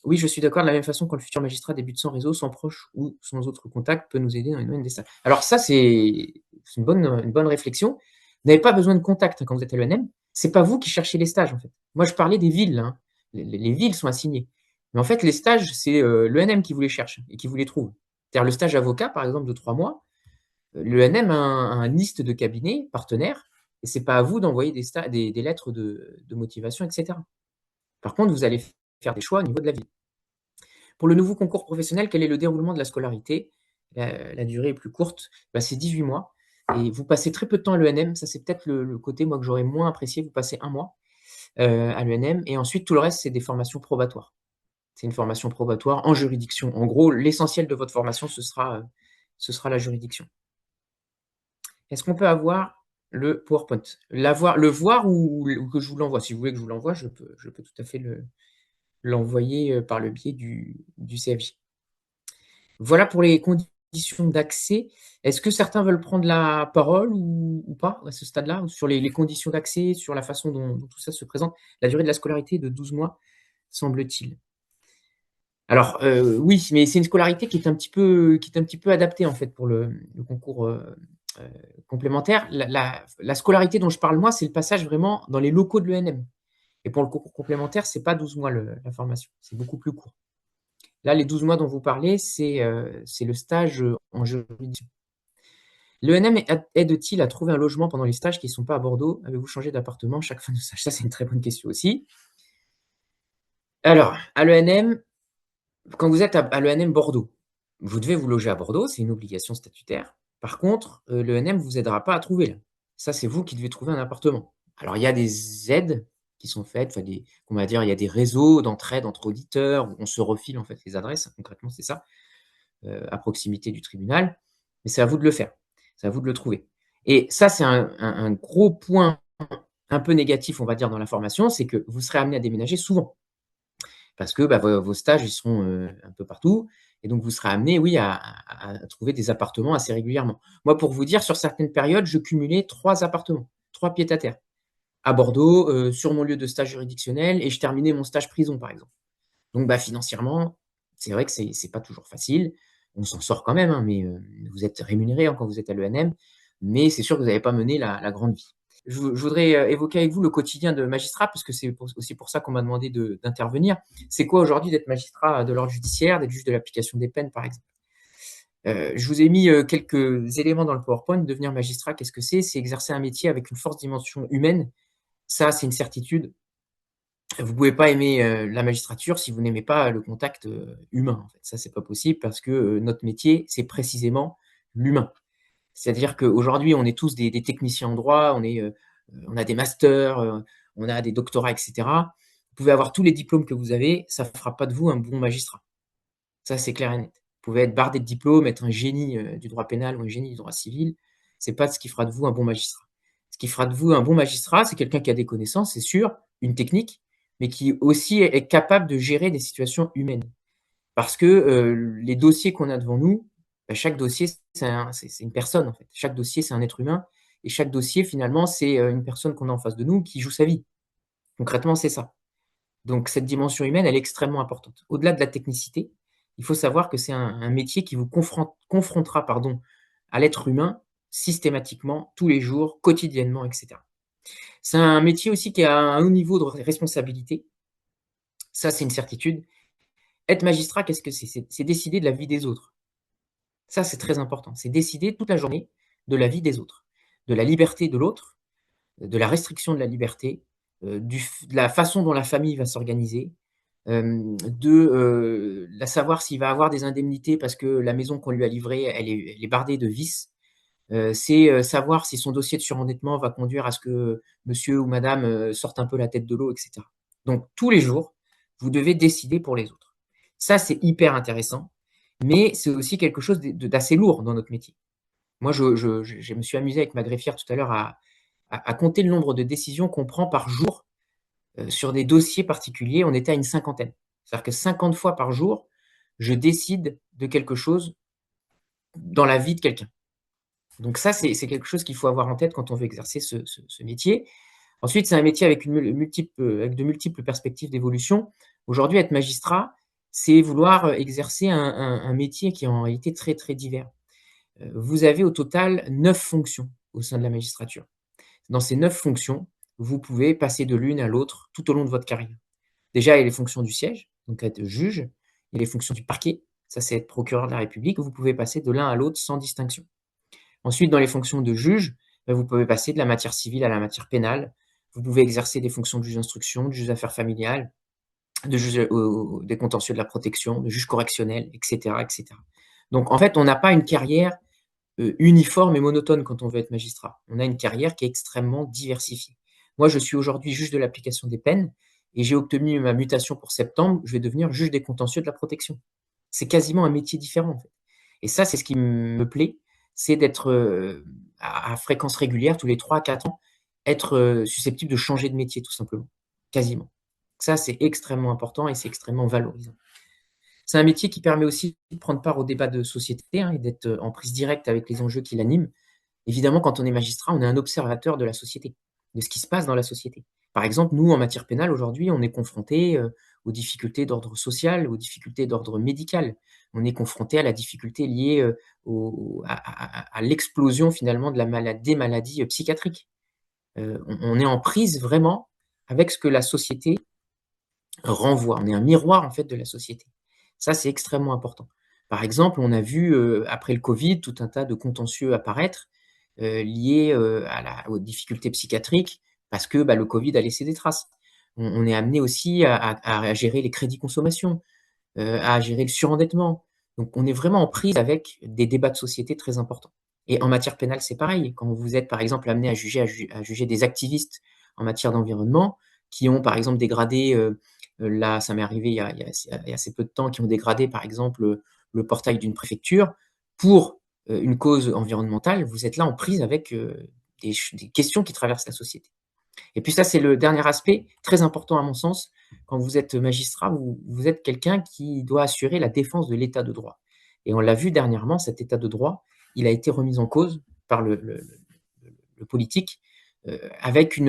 Oui, je suis d'accord, de la même façon, quand le futur magistrat débute sans réseau, sans proche ou sans autre contact, peut nous aider dans les domaines des stages. Alors ça, c'est une bonne réflexion. Vous n'avez pas besoin de contact quand vous êtes à l'ENM. C'est pas vous qui cherchez les stages, en fait. Moi, je parlais des villes. Hein. Les villes sont assignées. Mais en fait, les stages, c'est l'ENM qui vous les cherche et qui vous les trouve. C'est-à-dire le stage avocat, par exemple, de 3 mois, l'ENM a une liste de cabinets partenaires et c'est pas à vous d'envoyer des lettres de motivation, etc. Par contre, vous allez faire des choix au niveau de la ville. Pour le nouveau concours professionnel, quel est le déroulement de la scolarité? La durée est plus courte, bah, c'est 18 mois. Et vous passez très peu de temps à l'ENM, ça c'est peut-être le côté moi que j'aurais moins apprécié, vous passez 1 mois à l'ENM, et ensuite tout le reste c'est des formations probatoires. C'est une formation probatoire en juridiction. En gros, l'essentiel de votre formation, ce sera la juridiction. Est-ce qu'on peut avoir le PowerPoint? Le voir ou que je vous l'envoie? Si vous voulez que je vous l'envoie, je peux tout à fait l'envoyer par le biais du CFJ. Voilà pour les conditions d'accès. Est-ce que certains veulent prendre la parole ou pas à ce stade-là, sur les conditions d'accès, sur la façon dont tout ça se présente? La durée de la scolarité est de 12 mois, semble-t-il. Alors, oui, mais c'est une scolarité qui est un petit peu adaptée, en fait, pour le concours complémentaire. La scolarité dont je parle, moi, c'est le passage vraiment dans les locaux de l'ENM. Et pour le concours complémentaire, c'est pas 12 mois la formation, c'est beaucoup plus court. Là, les 12 mois dont vous parlez, c'est le stage en juridiction. L'ENM aide-t-il à trouver un logement pendant les stages qui ne sont pas à Bordeaux? Avez-vous changé d'appartement chaque fin de stage? Ça, c'est une très bonne question aussi. Alors, à l'ENM, quand vous êtes à l'ENM Bordeaux, vous devez vous loger à Bordeaux, c'est une obligation statutaire. Par contre, l'ENM ne vous aidera pas à trouver là. Ça, c'est vous qui devez trouver un appartement. Alors, il y a des aides qui sont faites, enfin on va dire, il y a des réseaux d'entraide entre auditeurs où on se refile en fait les adresses. Concrètement, c'est ça, à proximité du tribunal. Mais c'est à vous de le faire, c'est à vous de le trouver. Et ça, c'est un gros point un peu négatif, on va dire, dans la formation, c'est que vous serez amené à déménager souvent parce que bah, vos stages, ils seront un peu partout. Et donc, vous serez amené, oui, à trouver des appartements assez régulièrement. Moi, pour vous dire, sur certaines périodes, je cumulais 3 appartements, 3 pieds-à-terre, à Bordeaux, sur mon lieu de stage juridictionnel, et je terminais mon stage prison, par exemple. Donc, bah, financièrement, c'est vrai que c'est pas toujours facile. On s'en sort quand même, hein, mais vous êtes rémunéré hein, quand vous êtes à l'ENM, mais c'est sûr que vous n'avez pas mené la grande vie. Je voudrais évoquer avec vous le quotidien de magistrat, parce que c'est aussi pour ça qu'on m'a demandé d'intervenir. C'est quoi aujourd'hui d'être magistrat de l'ordre judiciaire, d'être juge de l'application des peines, par exemple? Je vous ai mis quelques éléments dans le PowerPoint. Devenir magistrat, qu'est-ce que c'est? C'est exercer un métier avec une forte dimension humaine. Ça, c'est une certitude. Vous ne pouvez pas aimer la magistrature si vous n'aimez pas le contact humain. En fait. Ça, c'est pas possible parce que notre métier, c'est précisément l'humain. C'est-à-dire qu'aujourd'hui, on est tous des techniciens en droit, on a des masters, on a des doctorats, etc. Vous pouvez avoir tous les diplômes que vous avez, ça ne fera pas de vous un bon magistrat. Ça, c'est clair et net. Vous pouvez être bardé de diplômes, être un génie du droit pénal ou un génie du droit civil. C'est pas ce qui fera de vous un bon magistrat. Ce qui fera de vous un bon magistrat, c'est quelqu'un qui a des connaissances, c'est sûr, une technique, mais qui aussi est capable de gérer des situations humaines. Parce que les dossiers qu'on a devant nous, bah, chaque dossier, c'est une personne, en fait. Chaque dossier, c'est un être humain. Et chaque dossier, finalement, c'est une personne qu'on a en face de nous qui joue sa vie. Concrètement, c'est ça. Donc, cette dimension humaine, elle est extrêmement importante. Au-delà de la technicité, il faut savoir que c'est un métier qui vous confrontera pardon, à l'être humain systématiquement, tous les jours, quotidiennement, etc. C'est un métier aussi qui a un haut niveau de responsabilité. Ça, c'est une certitude. Être magistrat, qu'est-ce que c'est? C'est décider de la vie des autres. Ça, c'est très important. C'est décider toute la journée de la vie des autres, de la liberté de l'autre, de la restriction de la liberté, de la façon dont la famille va s'organiser, de savoir s'il va avoir des indemnités parce que la maison qu'on lui a livrée, elle est bardée de vices. C'est savoir si son dossier de surendettement va conduire à ce que monsieur ou madame sorte un peu la tête de l'eau, etc. Donc, tous les jours, vous devez décider pour les autres. Ça, c'est hyper intéressant, mais c'est aussi quelque chose d'assez lourd dans notre métier. Moi, je me suis amusé avec ma greffière tout à l'heure à compter le nombre de décisions qu'on prend par jour sur des dossiers particuliers. On était à une cinquantaine. C'est-à-dire que 50 fois par jour, je décide de quelque chose dans la vie de quelqu'un. Donc ça, c'est quelque chose qu'il faut avoir en tête quand on veut exercer ce métier. Ensuite, c'est un métier avec avec de multiples perspectives d'évolution. Aujourd'hui, être magistrat, c'est vouloir exercer un métier qui est en réalité très, très divers. Vous avez au total 9 fonctions au sein de la magistrature. Dans ces 9 fonctions, vous pouvez passer de l'une à l'autre tout au long de votre carrière. Déjà, il y a les fonctions du siège, donc être juge. Il y a les fonctions du parquet, ça c'est être procureur de la République. Vous pouvez passer de l'un à l'autre sans distinction. Ensuite, dans les fonctions de juge, vous pouvez passer de la matière civile à la matière pénale. Vous pouvez exercer des fonctions de juge d'instruction, de juge d'affaires familiales, de juge des contentieux de la protection, de juge correctionnel, etc., etc. Donc, en fait, on n'a pas une carrière uniforme et monotone quand on veut être magistrat. On a une carrière qui est extrêmement diversifiée. Moi, je suis aujourd'hui juge de l'application des peines et j'ai obtenu ma mutation pour septembre. Je vais devenir juge des contentieux de la protection. C'est quasiment un métier différent, en fait. Et ça, c'est ce qui me plaît, c'est d'être à fréquence régulière, tous les 3 à 4 ans, être susceptible de changer de métier, tout simplement. Quasiment. Ça, c'est extrêmement important et c'est extrêmement valorisant. C'est un métier qui permet aussi de prendre part au débat de société hein, et d'être en prise directe avec les enjeux qui l'animent. Évidemment, quand on est magistrat, on est un observateur de la société, de ce qui se passe dans la société. Par exemple, nous, en matière pénale, aujourd'hui, on est confronté aux difficultés d'ordre social, aux difficultés d'ordre médical. On est confronté à la difficulté liée à l'explosion finalement des maladies psychiatriques. On est en prise vraiment avec ce que la société renvoie. On est un miroir en fait de la société. Ça, c'est extrêmement important. Par exemple, on a vu après le Covid tout un tas de contentieux apparaître liés aux difficultés psychiatriques parce que le Covid a laissé des traces. On est amené aussi à gérer les crédits consommation, à gérer le surendettement. Donc, on est vraiment en prise avec des débats de société très importants. Et en matière pénale, c'est pareil. Quand vous êtes, par exemple, amené à juger des activistes en matière d'environnement qui ont, par exemple, dégradé, là, ça m'est arrivé il y a assez peu de temps, qui ont dégradé, par exemple, le portail d'une préfecture pour une cause environnementale, vous êtes là en prise avec des questions qui traversent la société. Et puis ça, c'est le dernier aspect, très important à mon sens. Quand vous êtes magistrat, vous êtes quelqu'un qui doit assurer la défense de l'état de droit. Et on l'a vu dernièrement, cet état de droit, il a été remis en cause par le politique, avec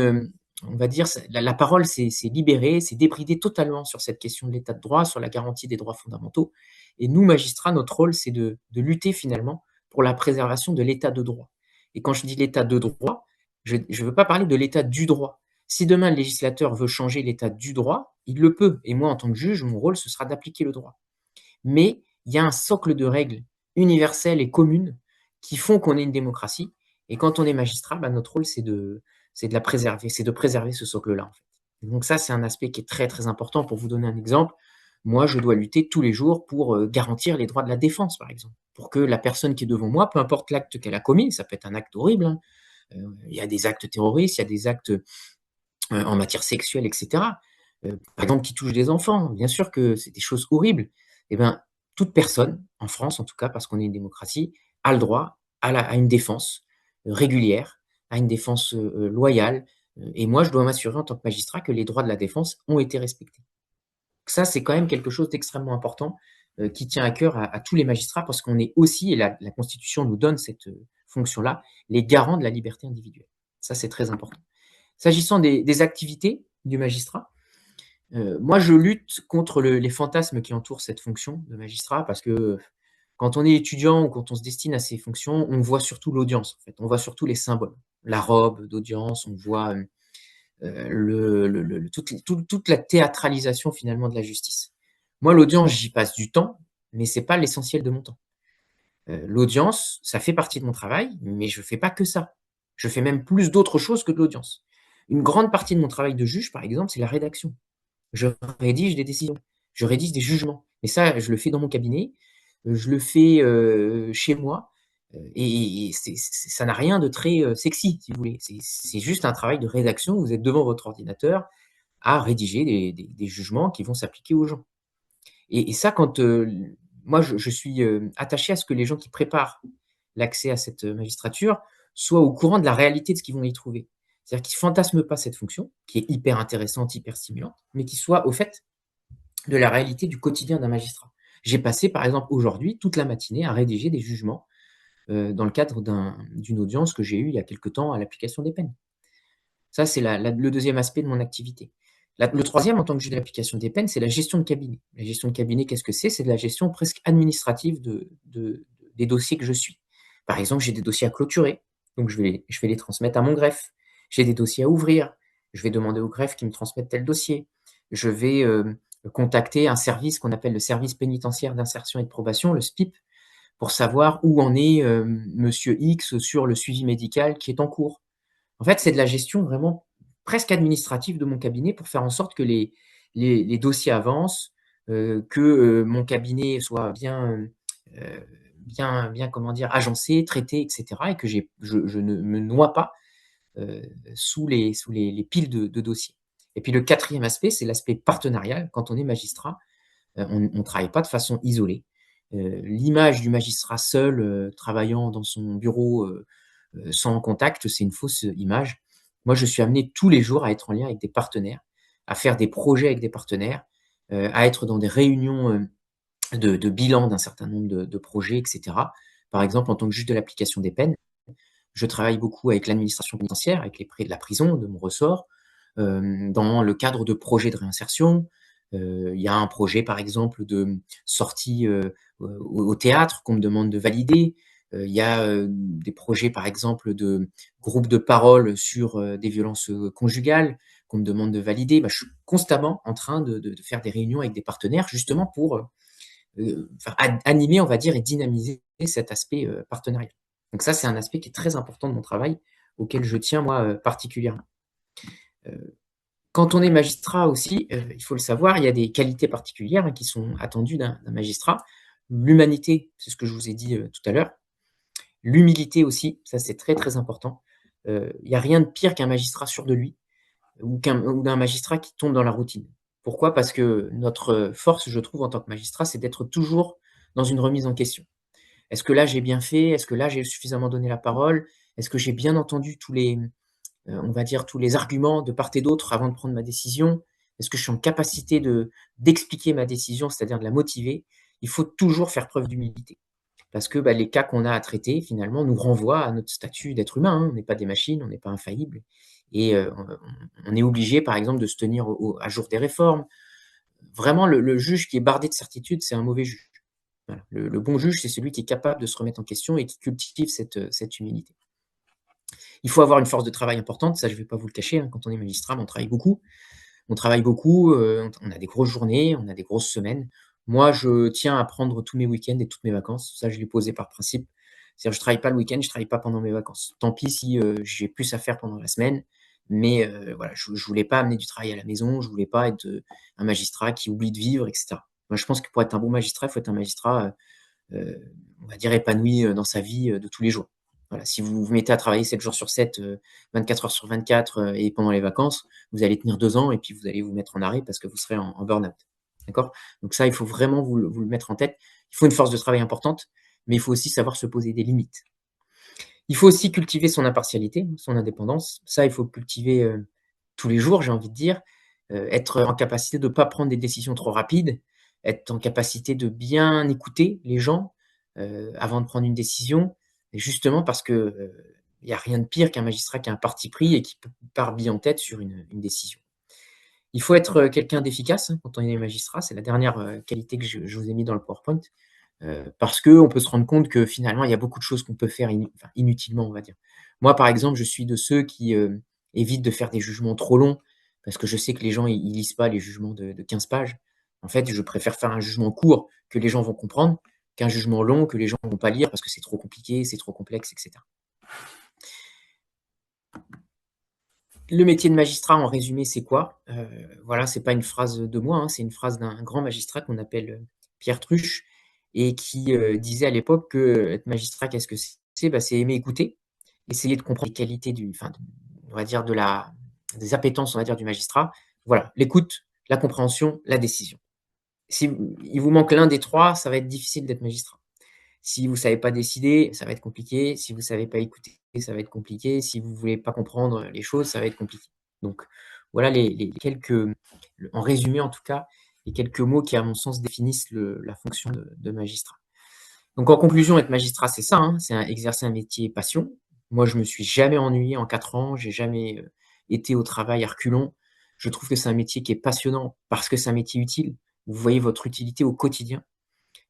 on va dire, la parole s'est libérée, s'est débridée totalement sur cette question de l'état de droit, sur la garantie des droits fondamentaux. Et nous, magistrats, notre rôle, c'est de lutter finalement pour la préservation de l'état de droit. Et quand je dis l'état de droit, je ne veux pas parler de l'état du droit. Si demain le législateur veut changer l'état du droit, il le peut. Et moi, en tant que juge, mon rôle, ce sera d'appliquer le droit. Mais il y a un socle de règles universelles et communes qui font qu'on est une démocratie. Et quand on est magistrat, bah, notre rôle, c'est de la préserver, c'est de préserver ce socle-là. En fait. Donc ça, c'est un aspect qui est très, très important. Pour vous donner un exemple, moi, je dois lutter tous les jours pour garantir les droits de la défense, par exemple. Pour que la personne qui est devant moi, peu importe l'acte qu'elle a commis, ça peut être un acte horrible, hein, il y a des actes terroristes, il y a des actes en matière sexuelle, etc., par exemple, qui touchent des enfants, bien sûr que c'est des choses horribles. Eh bien, toute personne, en France en tout cas, parce qu'on est une démocratie, a le droit à une défense régulière, à une défense loyale. Et moi, je dois m'assurer en tant que magistrat que les droits de la défense ont été respectés. Ça, c'est quand même quelque chose d'extrêmement important qui tient à cœur à tous les magistrats parce qu'on est aussi, et la Constitution nous donne cette fonction-là, les garants de la liberté individuelle. Ça, c'est très important. S'agissant des activités du magistrat, moi, je lutte contre les fantasmes qui entourent cette fonction de magistrat parce que quand on est étudiant ou quand on se destine à ces fonctions, on voit surtout l'audience, en fait. On voit surtout les symboles. La robe d'audience, on voit toute la théâtralisation finalement de la justice. Moi, l'audience, j'y passe du temps, mais c'est pas l'essentiel de mon temps. L'audience, ça fait partie de mon travail, mais je fais pas que ça. Je fais même plus d'autres choses que de l'audience. Une grande partie de mon travail de juge, par exemple, c'est la rédaction. Je rédige des décisions, je rédige des jugements. Et ça, je le fais dans mon cabinet, je le fais chez moi, et ça n'a rien de très sexy, si vous voulez. C'est juste un travail de rédaction. Vous êtes devant votre ordinateur à rédiger des jugements qui vont s'appliquer aux gens. Et ça, quand moi, je suis attaché à ce que les gens qui préparent l'accès à cette magistrature soient au courant de la réalité de ce qu'ils vont y trouver. C'est-à-dire qu'ils ne fantasment pas cette fonction, qui est hyper intéressante, hyper stimulante, mais qu'ils soient au fait de la réalité du quotidien d'un magistrat. J'ai passé, par exemple, aujourd'hui, toute la matinée à rédiger des jugements dans le cadre d'une audience que j'ai eue il y a quelque temps à l'application des peines. Ça, c'est le deuxième aspect de mon activité. Le troisième, en tant que juge de l'application des peines, c'est la gestion de cabinet. La gestion de cabinet, qu'est-ce que c'est? C'est de la gestion presque administrative des dossiers que je suis. Par exemple, j'ai des dossiers à clôturer, donc je vais les transmettre à mon greffe. J'ai des dossiers à ouvrir, je vais demander au greffe qui me transmette tel dossier. Je vais contacter un service qu'on appelle le service pénitentiaire d'insertion et de probation, le SPIP, pour savoir où en est Monsieur X sur le suivi médical qui est en cours. En fait, c'est de la gestion vraiment presque administrative de mon cabinet pour faire en sorte que les dossiers avancent, que mon cabinet soit bien, comment dire, agencé, traité, etc. Et que je ne me noie pas sous les piles de dossiers. Et puis le quatrième aspect, c'est l'aspect partenarial. Quand on est magistrat, on ne travaille pas de façon isolée. L'image du magistrat seul, travaillant dans son bureau sans contact, c'est une fausse image. Moi, je suis amené tous les jours à être en lien avec des partenaires, à faire des projets avec des partenaires, à être dans des réunions de bilan d'un certain nombre de projets, etc. Par exemple, en tant que juge de l'application des peines, je travaille beaucoup avec l'administration pénitentiaire, avec les prix de la prison, de mon ressort, dans le cadre de projets de réinsertion. Il y a un projet, par exemple, de sortie au théâtre qu'on me demande de valider. Il y a des projets, par exemple, de groupes de parole sur des violences conjugales qu'on me demande de valider. Bah, je suis constamment en train de faire des réunions avec des partenaires, justement pour animer, on va dire, et dynamiser cet aspect partenariat. Donc ça, c'est un aspect qui est très important de mon travail, auquel je tiens, moi, particulièrement. Quand on est magistrat aussi, il faut le savoir, il y a des qualités particulières qui sont attendues d'un magistrat. L'humanité, c'est ce que je vous ai dit tout à l'heure. L'humilité aussi, ça c'est très très important. Il n'y a rien de pire qu'un magistrat sûr de lui ou d'un magistrat qui tombe dans la routine. Pourquoi? Parce que notre force, je trouve, en tant que magistrat, c'est d'être toujours dans une remise en question. Est-ce que là, j'ai bien fait? Est-ce que là, j'ai suffisamment donné la parole? Est-ce que j'ai bien entendu on va dire, tous les arguments de part et d'autre avant de prendre ma décision? Est-ce que je suis en capacité d'expliquer ma décision, c'est-à-dire de la motiver? Il faut toujours faire preuve d'humilité parce que, bah, les cas qu'on a à traiter, finalement, nous renvoient à notre statut d'être humain, hein. On n'est pas des machines, on n'est pas infaillibles et on est obligé, par exemple, de se tenir à jour des réformes. Vraiment, le juge qui est bardé de certitude, c'est un mauvais juge. Voilà. Le bon juge, c'est celui qui est capable de se remettre en question et qui cultive cette humilité. Il faut avoir une force de travail importante, ça je ne vais pas vous le cacher, hein, quand on est magistrat, on travaille beaucoup. On travaille beaucoup, on a des grosses journées, on a des grosses semaines. Moi, je tiens à prendre tous mes week-ends et toutes mes vacances. Ça, je l'ai posé par principe. C'est-à-dire je ne travaille pas le week-end, je ne travaille pas pendant mes vacances. Tant pis si, j'ai plus à faire pendant la semaine, mais voilà, je ne voulais pas amener du travail à la maison, je ne voulais pas être, un magistrat qui oublie de vivre et cetera. Moi, je pense que pour être un bon magistrat, il faut être un magistrat, on va dire épanoui, dans sa vie, de tous les jours. Voilà, si vous vous mettez à travailler 7 jours sur 7, 24 heures sur 24, et pendant les vacances, vous allez tenir 2 ans et puis vous allez vous mettre en arrêt parce que vous serez en burn-out. D'accord? Donc ça, il faut vraiment vous le mettre en tête. Il faut une force de travail importante, mais il faut aussi savoir se poser des limites. Il faut aussi cultiver son impartialité, son indépendance. Ça, il faut le cultiver, tous les jours, j'ai envie de dire. Être en capacité de ne pas prendre des décisions trop rapides, être en capacité de bien écouter les gens, avant de prendre une décision et justement parce que, il y a rien de pire qu'un magistrat qui a un parti pris et qui part bille en tête sur une décision. Il faut être, quelqu'un d'efficace, hein, quand on est magistrat, c'est la dernière, qualité que je vous ai mis dans le PowerPoint, parce qu'on peut se rendre compte que finalement, il y a beaucoup de choses qu'on peut faire inutilement, on va dire. Moi, par exemple, je suis de ceux qui, évitent de faire des jugements trop longs, parce que je sais que les gens, ils lisent pas les jugements de 15 pages. En fait, je préfère faire un jugement court que les gens vont comprendre, qu'un jugement long que les gens vont pas lire parce que c'est trop compliqué, c'est trop complexe et cetera. Le métier de magistrat, en résumé, c'est quoi? Voilà, c'est pas une phrase de moi, hein, c'est une phrase d'un grand magistrat qu'on appelle, Pierre Truche et qui, disait à l'époque que, être magistrat, qu'est-ce que c'est? Bah, c'est aimer écouter, essayer de comprendre les qualités on va dire des appétences, on va dire, du magistrat. Voilà, l'écoute, la compréhension, la décision. Si il vous manque l'un des 3, ça va être difficile d'être magistrat. Si vous ne savez pas décider, ça va être compliqué. Si vous ne savez pas écouter, ça va être compliqué. Si vous ne voulez pas comprendre les choses, ça va être compliqué. Donc voilà les quelques en résumé en tout cas, les quelques mots qui à mon sens définissent la fonction de magistrat. Donc en conclusion, être magistrat, c'est ça, hein, c'est exercer un métier passion. Moi, je me suis jamais ennuyé en 4 ans, j'ai jamais, été au travail à reculons. Je trouve que c'est un métier qui est passionnant parce que c'est un métier utile. Vous voyez votre utilité au quotidien.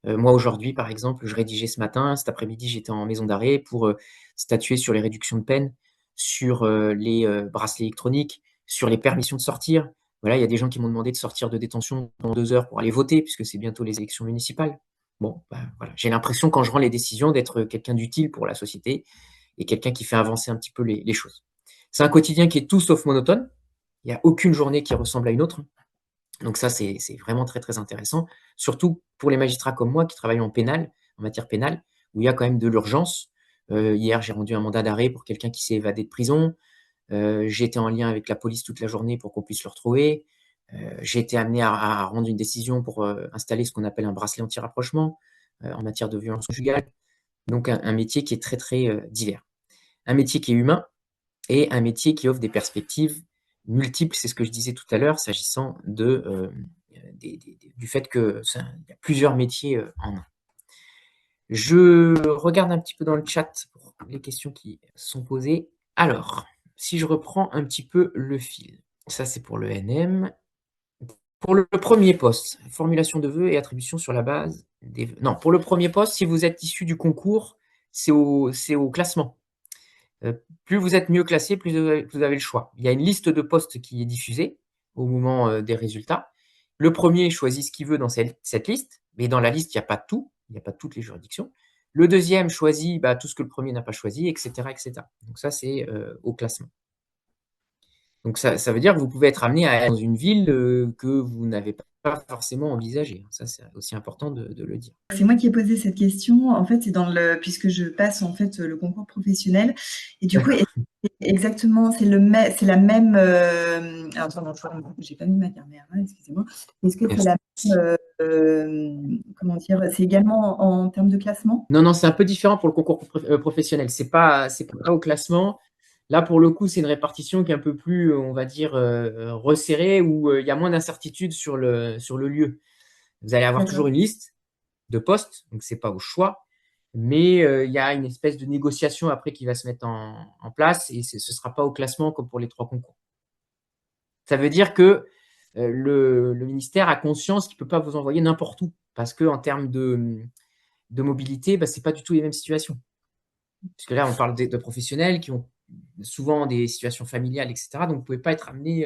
Moi, aujourd'hui, par exemple, je rédigeais ce matin, cet après-midi, j'étais en maison d'arrêt pour, statuer sur les réductions de peine, sur, les, bracelets électroniques, sur les permissions de sortir. Voilà, il y a des gens qui m'ont demandé de sortir de détention pendant 2 heures pour aller voter puisque c'est bientôt les élections municipales. Bon, bah, voilà, j'ai l'impression quand je rends les décisions d'être, quelqu'un d'utile pour la société et quelqu'un qui fait avancer un petit peu les choses. C'est un quotidien qui est tout sauf monotone. Il y a aucune journée qui ressemble à une autre. Donc ça, c'est vraiment très, très intéressant, surtout pour les magistrats comme moi qui travaillent en pénal, en matière pénale, où il y a quand même de l'urgence. Hier, j'ai rendu un mandat d'arrêt pour quelqu'un qui s'est évadé de prison. J'ai été en lien avec la police toute la journée pour qu'on puisse le retrouver. J'ai été amené à rendre une décision pour, installer ce qu'on appelle un bracelet anti-rapprochement, en matière de violence conjugale. Donc un métier qui est très, très, divers. Un métier qui est humain et un métier qui offre des perspectives multiples, c'est ce que je disais tout à l'heure, s'agissant du fait que il y a plusieurs métiers en un. Je regarde un petit peu dans le chat pour les questions qui sont posées. Alors, si je reprends un petit peu le fil, ça c'est pour le NM. Pour le premier poste, formulation de vœux et attribution sur la base des vœux. Non, pour le premier poste, si vous êtes issu du concours, c'est au classement. Plus vous êtes mieux classé, plus vous avez le choix. Il y a une liste de postes qui est diffusée au moment, des résultats. Le premier choisit ce qu'il veut dans cette liste, mais dans la liste, il n'y a pas tout, il n'y a pas toutes les juridictions. Le deuxième choisit, bah, tout ce que le premier n'a pas choisi et cetera et cetera. Donc ça, c'est, au classement. Donc ça veut dire que vous pouvez être amené à être dans une ville, que vous n'avez pas forcément envisagée. Ça, c'est aussi important de le dire. C'est moi qui ai posé cette question. En fait, c'est puisque je passe en fait le concours professionnel et du coup, D'accord. exactement, c'est la même alors, pardon, j'ai pas mis ma caméra, excusez-moi. Est-ce que c'est Merci. la comment dire, c'est également en termes de classement? Non, c'est un peu différent pour le concours professionnel. C'est pas au classement. Là, pour le coup, c'est une répartition qui est un peu plus, on va dire, resserrée, où il y a moins d'incertitude sur le lieu. Vous allez avoir toujours D'accord. une liste de postes, donc c'est pas au choix, mais il y a une espèce de négociation après qui va se mettre en place, et ce sera pas au classement comme pour les 3 concours. Ça veut dire que le ministère a conscience qu'il peut pas vous envoyer n'importe où, parce que en termes de mobilité, c'est pas du tout les mêmes situations. Puisque là, on parle de professionnels qui ont souvent des situations familiales, etc. Donc, vous ne pouvez pas être amené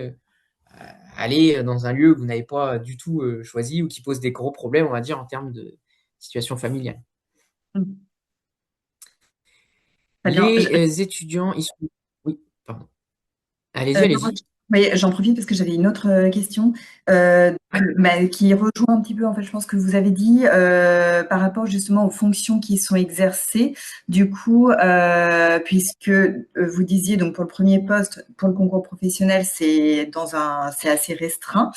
à aller dans un lieu que vous n'avez pas du tout choisi ou qui pose des gros problèmes, on va dire, en termes de situation familiale. Mmh. Très bien. Les étudiants issus. Oui, pardon. Allez-y, Non, allez-y. oui, j'en profite parce que j'avais une autre question Ouais. qui rejoint un petit peu, en fait, je pense que vous avez dit par rapport justement aux fonctions qui sont exercées. Du coup, puisque vous disiez donc pour le premier poste, pour le concours professionnel, c'est assez restreint.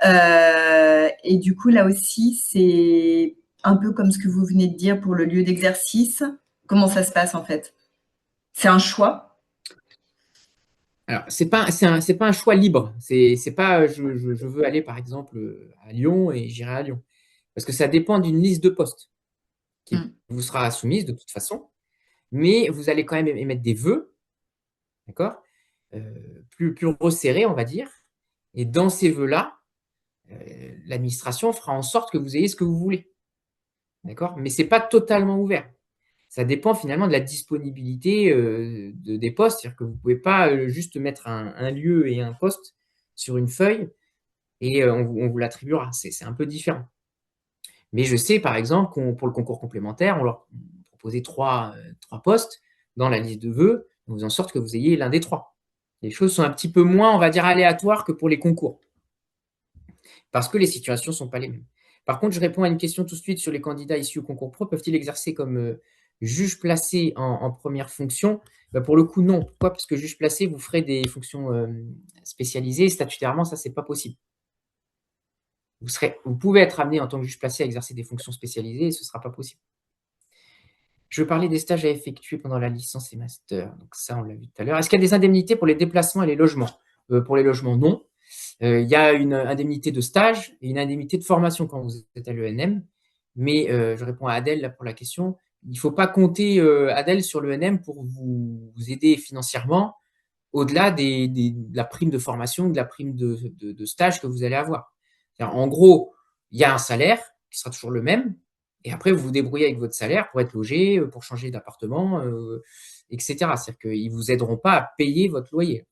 Et du coup, là aussi, c'est un peu comme ce que vous venez de dire pour le lieu d'exercice. Comment ça se passe en fait? C'est un choix? Alors, c'est pas un choix libre. C'est pas je veux aller, par exemple, à Lyon et j'irai à Lyon. Parce que ça dépend d'une liste de postes qui Mm. vous sera soumise de toute façon. Mais vous allez quand même émettre des vœux, d'accord, plus resserrés, on va dire. Et dans ces vœux-là, l'administration fera en sorte que vous ayez ce que vous voulez, d'accord. Mais c'est pas totalement ouvert. Ça dépend finalement de la disponibilité des postes. C'est-à-dire que vous ne pouvez pas juste mettre un lieu et un poste sur une feuille et on vous l'attribuera. C'est un peu différent. Mais je sais, par exemple, pour le concours complémentaire, on leur proposait trois postes dans la liste de vœux, on faisait en sorte que vous ayez l'un des trois. Les choses sont un petit peu moins, on va dire, aléatoires que pour les concours, parce que les situations ne sont pas les mêmes. Par contre, je réponds à une question tout de suite sur les candidats issus au concours pro. Peuvent-ils exercer comme juge placé en première fonction? Pour le coup, non. Pourquoi? Parce que juge placé, vous ferez des fonctions spécialisées. Statutairement, ça, c'est pas possible. Vous pouvez être amené en tant que juge placé à exercer des fonctions spécialisées et ce ne sera pas possible. Je veux parler des stages à effectuer pendant la licence et master. Donc ça, on l'a vu tout à l'heure. Est-ce qu'il y a des indemnités pour les déplacements et les logements? Pour les logements, non. Il y a une indemnité de stage et une indemnité de formation quand vous êtes à l'ENM. Mais je réponds à Adèle là, pour la question. Il ne faut pas compter, Adèle, sur l'ENM pour vous aider financièrement au-delà de la prime de formation, de la prime de stage que vous allez avoir. En gros, il y a un salaire qui sera toujours le même, et après, vous vous débrouillez avec votre salaire pour être logé, pour changer d'appartement, etc. C'est-à-dire qu'ils ne vous aideront pas à payer votre loyer.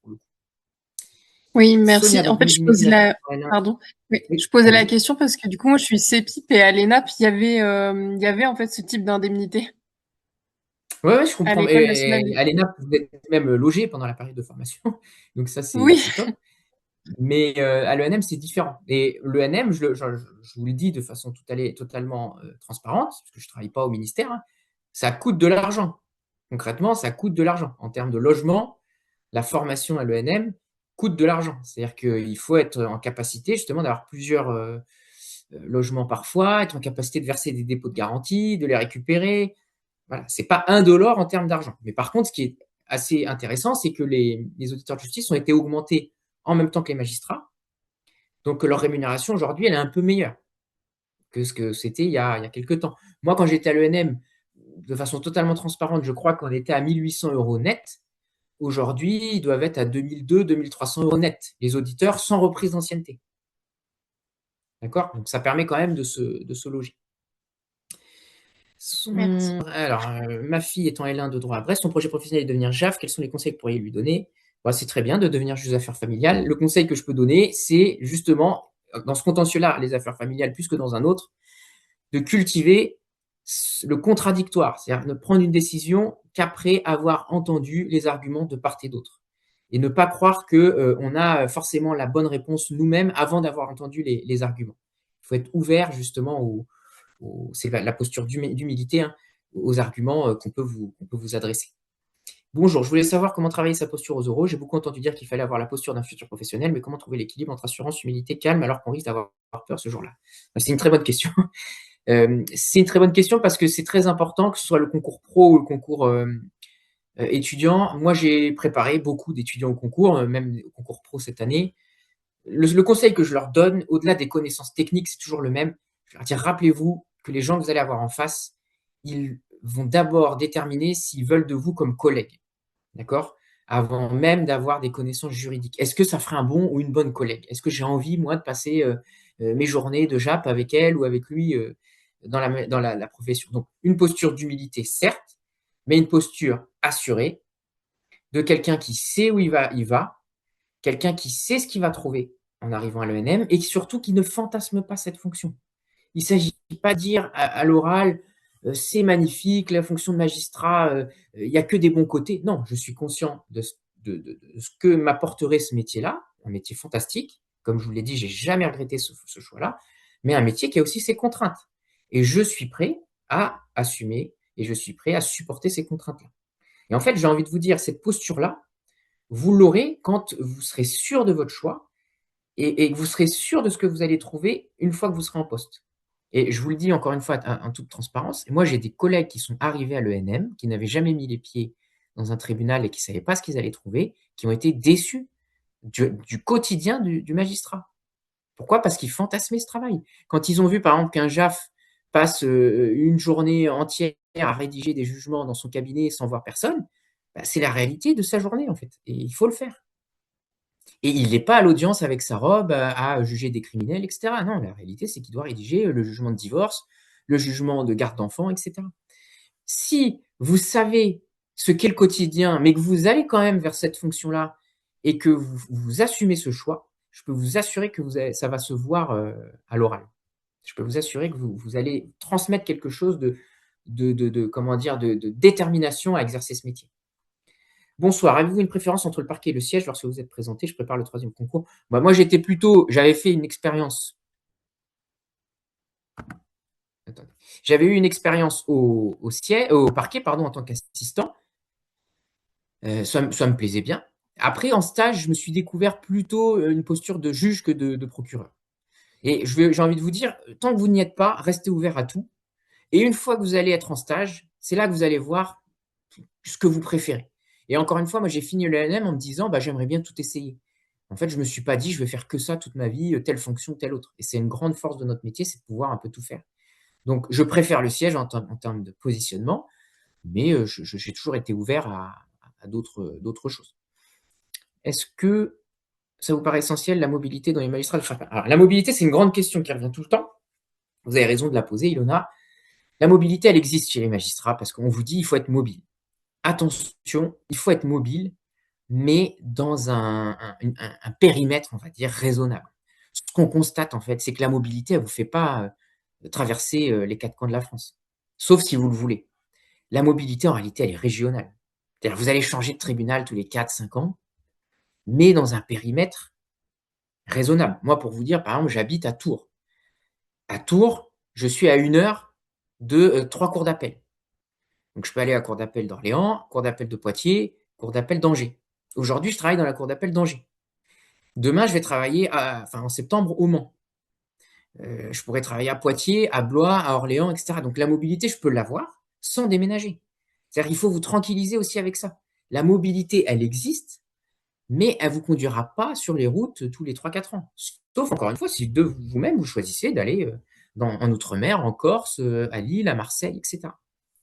Oui, Sonia, merci. En donc fait, je posais pardon. Oui, oui, je posais la allez-y. question parce que du coup, moi, je suis CEPIP et à l'ENAP, il y avait en fait ce type d'indemnité Ouais, je à comprends. l'École nationale. Et à l'ENAP, vous êtes même logé pendant la période de formation. Donc ça, c'est Oui, top. Mais à l'ENM, c'est différent. Et l'ENM, je vous le dis de façon totalement transparente, parce que je ne travaille pas au ministère, hein, ça coûte de l'argent. Concrètement, ça coûte de l'argent. En termes de logement, la formation à l'ENM coûte de l'argent. C'est-à-dire qu'il faut être en capacité justement d'avoir plusieurs logements parfois, être en capacité de verser des dépôts de garantie, de les récupérer. Voilà, ce n'est pas indolore en termes d'argent. Mais par contre, ce qui est assez intéressant, c'est que les auditeurs de justice ont été augmentés en même temps que les magistrats. Donc, leur rémunération aujourd'hui, elle est un peu meilleure que ce que c'était il y a quelques temps. Moi, quand j'étais à l'ENM, de façon totalement transparente, je crois qu'on était à 1 800 euros net. Aujourd'hui, ils doivent être à 2002, 2300 euros net, les auditeurs sans reprise d'ancienneté. D'accord? Donc, ça permet quand même de se loger. merci. Alors, ma fille est en L1 de droit à Brest, son projet professionnel est de devenir JAF. Quels sont les conseils que vous pourriez lui donner? C'est très bien de devenir juge aux affaires familiales. Le conseil que je peux donner, c'est justement, dans ce contentieux-là, les affaires familiales plus que dans un autre, de cultiver le contradictoire, c'est-à-dire ne prendre une décision qu'après avoir entendu les arguments de part et d'autre. Et ne pas croire qu'on a forcément la bonne réponse nous-mêmes avant d'avoir entendu les arguments. Il faut être ouvert justement c'est la posture d'humilité, hein, aux arguments qu'on peut vous adresser. Bonjour, je voulais savoir comment travailler sa posture aux oraux. J'ai beaucoup entendu dire qu'il fallait avoir la posture d'un futur professionnel, mais comment trouver l'équilibre entre assurance, humilité, calme, alors qu'on risque d'avoir peur ce jour-là? C'est une très bonne question. C'est une très bonne question parce que c'est très important, que ce soit le concours pro ou le concours étudiant. Moi, j'ai préparé beaucoup d'étudiants au concours, même au concours pro cette année. Le conseil que je leur donne, au-delà des connaissances techniques, c'est toujours le même. Je leur dis, rappelez-vous que les gens que vous allez avoir en face, ils vont d'abord déterminer s'ils veulent de vous comme collègue, d'accord? Avant même d'avoir des connaissances juridiques. Est-ce que ça ferait un bon ou une bonne collègue? Est-ce que j'ai envie, moi, de passer mes journées de JAP avec elle ou avec lui dans la profession? Donc, une posture d'humilité, certes, mais une posture assurée de quelqu'un qui sait où il va, quelqu'un qui sait ce qu'il va trouver en arrivant à l'ENM et surtout qui ne fantasme pas cette fonction. Il ne s'agit pas de dire à l'oral, c'est magnifique, la fonction de magistrat, il n'y a que des bons côtés. Non, je suis conscient de ce que m'apporterait ce métier-là, un métier fantastique. Comme je vous l'ai dit, j'ai jamais regretté ce choix-là, mais un métier qui a aussi ses contraintes. Et je suis prêt à assumer et je suis prêt à supporter ces contraintes-là. Et en fait, j'ai envie de vous dire, cette posture-là, vous l'aurez quand vous serez sûr de votre choix et que vous serez sûr de ce que vous allez trouver une fois que vous serez en poste. Et je vous le dis encore une fois en toute transparence, moi j'ai des collègues qui sont arrivés à l'ENM, qui n'avaient jamais mis les pieds dans un tribunal et qui ne savaient pas ce qu'ils allaient trouver, qui ont été déçus du quotidien du magistrat. Pourquoi? Parce qu'ils fantasmaient ce travail. Quand ils ont vu par exemple qu'un JAF passe une journée entière à rédiger des jugements dans son cabinet sans voir personne, bah, c'est la réalité de sa journée en fait, et il faut le faire. Et il n'est pas à l'audience avec sa robe à juger des criminels, etc. Non, la réalité, c'est qu'il doit rédiger le jugement de divorce, le jugement de garde d'enfants, etc. Si vous savez ce qu'est le quotidien, mais que vous allez quand même vers cette fonction-là et que vous assumez ce choix, je peux vous assurer que ça va se voir à l'oral. Je peux vous assurer que vous allez transmettre quelque chose comment dire, de détermination à exercer ce métier. Bonsoir, avez-vous une préférence entre le parquet et le siège lorsque vous êtes présenté? Je prépare le 3e concours. Bah, moi, j'avais fait une expérience. Attendez. J'avais eu une expérience au parquet, pardon, en tant qu'assistant. Ça me plaisait bien. Après, en stage, je me suis découvert plutôt une posture de juge que de procureur. Et j'ai envie de vous dire, tant que vous n'y êtes pas, restez ouvert à tout. Et une fois que vous allez être en stage, c'est là que vous allez voir ce que vous préférez. Et encore une fois, moi, j'ai fini l'ENM en me disant, bah, j'aimerais bien tout essayer. En fait, je ne me suis pas dit, je vais faire que ça toute ma vie, telle fonction, telle autre. Et c'est une grande force de notre métier, c'est de pouvoir un peu tout faire. Donc, je préfère le siège en termes de positionnement, mais j'ai toujours été ouvert à d'autres choses. Est-ce que ça vous paraît essentiel, la mobilité dans les magistrats? Alors, la mobilité, c'est une grande question qui revient tout le temps. Vous avez raison de la poser, Ilona. La mobilité, elle existe chez les magistrats parce qu'on vous dit, il faut être mobile. Attention, il faut être mobile, mais dans un périmètre, on va dire, raisonnable. Ce qu'on constate, en fait, c'est que la mobilité, elle ne vous fait pas traverser les 4 coins de la France, sauf si vous le voulez. La mobilité, en réalité, elle est régionale. C'est-à-dire vous allez changer de tribunal tous les 4-5 ans, mais dans un périmètre raisonnable. Moi, pour vous dire, par exemple, j'habite à Tours. À Tours, je suis à 1 heure de 3 cours d'appel. Donc, je peux aller à la cour d'appel d'Orléans, cour d'appel de Poitiers, cour d'appel d'Angers. Aujourd'hui, je travaille dans la cour d'appel d'Angers. Demain, je vais travailler en septembre au Mans. Je pourrais travailler à Poitiers, à Blois, à Orléans, etc. Donc la mobilité, je peux l'avoir sans déménager. C'est-à-dire qu'il faut vous tranquilliser aussi avec ça. La mobilité, elle existe, mais elle ne vous conduira pas sur les routes tous les 3-4 ans. Sauf, encore une fois, si de vous-même, vous choisissez d'aller en Outre-mer, en Corse, à Lille, à Marseille, etc.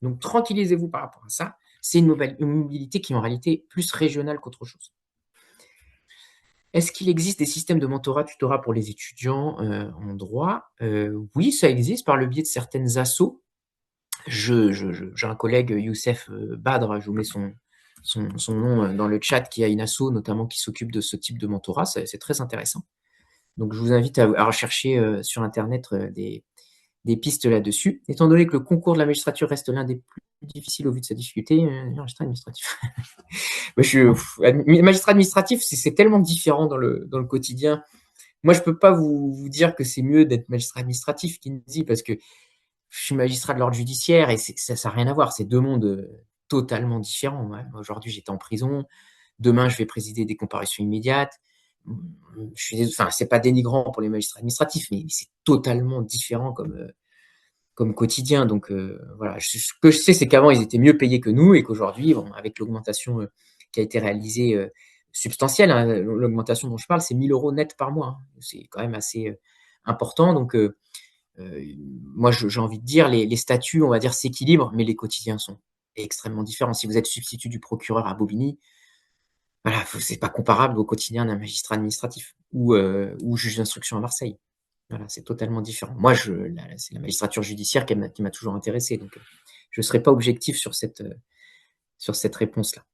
Donc tranquillisez-vous par rapport à ça. C'est une mobilité qui est en réalité plus régionale qu'autre chose. Est-ce qu'il existe des systèmes de mentorat, tutorat pour les étudiants en droit? Oui, ça existe par le biais de certaines assos. J'ai un collègue, Youssef Badr, je vous mets son nom dans le chat, qui a une asso notamment qui s'occupe de ce type de mentorat. C'est très intéressant. Donc, je vous invite à rechercher sur Internet des pistes là-dessus. Étant donné que le concours de la magistrature reste l'un des plus difficiles au vu de sa difficulté, magistrat administratif. Magistrat administratif, c'est tellement différent dans le quotidien. Moi, je ne peux pas vous dire que c'est mieux d'être magistrat administratif, Kinsey, parce que je suis magistrat de l'ordre judiciaire et ça n'a rien à voir. C'est 2 mondes totalement différent. Ouais. Aujourd'hui, j'étais en prison. Demain, je vais présider des comparutions immédiates. Enfin, c'est pas dénigrant pour les magistrats administratifs, mais c'est totalement différent comme quotidien. Donc voilà, ce que je sais, c'est qu'avant, ils étaient mieux payés que nous et qu'aujourd'hui, bon, avec l'augmentation qui a été réalisée substantielle, hein, l'augmentation dont je parle, c'est 1 000 € net par mois. Hein. C'est quand même assez important. Donc moi, j'ai envie de dire, les statuts, on va dire, s'équilibrent, mais les quotidiens sont extrêmement différents. Si vous êtes substitut du procureur à Bobigny, voilà, c'est pas comparable au quotidien d'un magistrat administratif ou juge d'instruction à Marseille. Voilà, c'est totalement différent. Moi, c'est la magistrature judiciaire qui m'a toujours intéressé, donc je ne serai pas objectif sur cette réponse-là.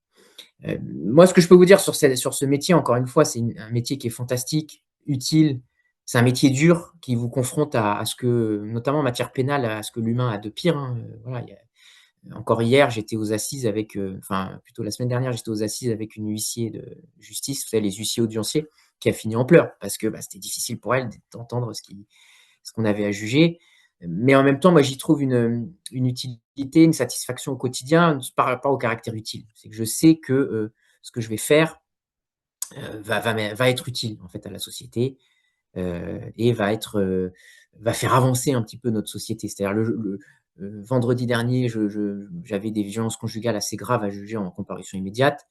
Moi, ce que je peux vous dire sur ce métier, encore une fois, c'est un métier qui est fantastique, utile. C'est un métier dur qui vous confronte à ce que, notamment en matière pénale, à ce que l'humain a de pire. Hein. Voilà, encore hier, j'étais aux assises avec, enfin, plutôt la semaine dernière, j'étais aux assises avec une huissier de justice, vous savez, les huissiers audienciers, qui a fini en pleurs parce que c'était difficile pour elle d'entendre ce qu'on avait à juger. Mais en même temps, moi, j'y trouve une utilité, une satisfaction au quotidien par rapport au caractère utile. C'est que je sais que ce que je vais faire va être utile en fait à la société et va faire avancer un petit peu notre société. C'est-à-dire vendredi dernier, j'avais des violences conjugales assez graves à juger en comparution immédiate.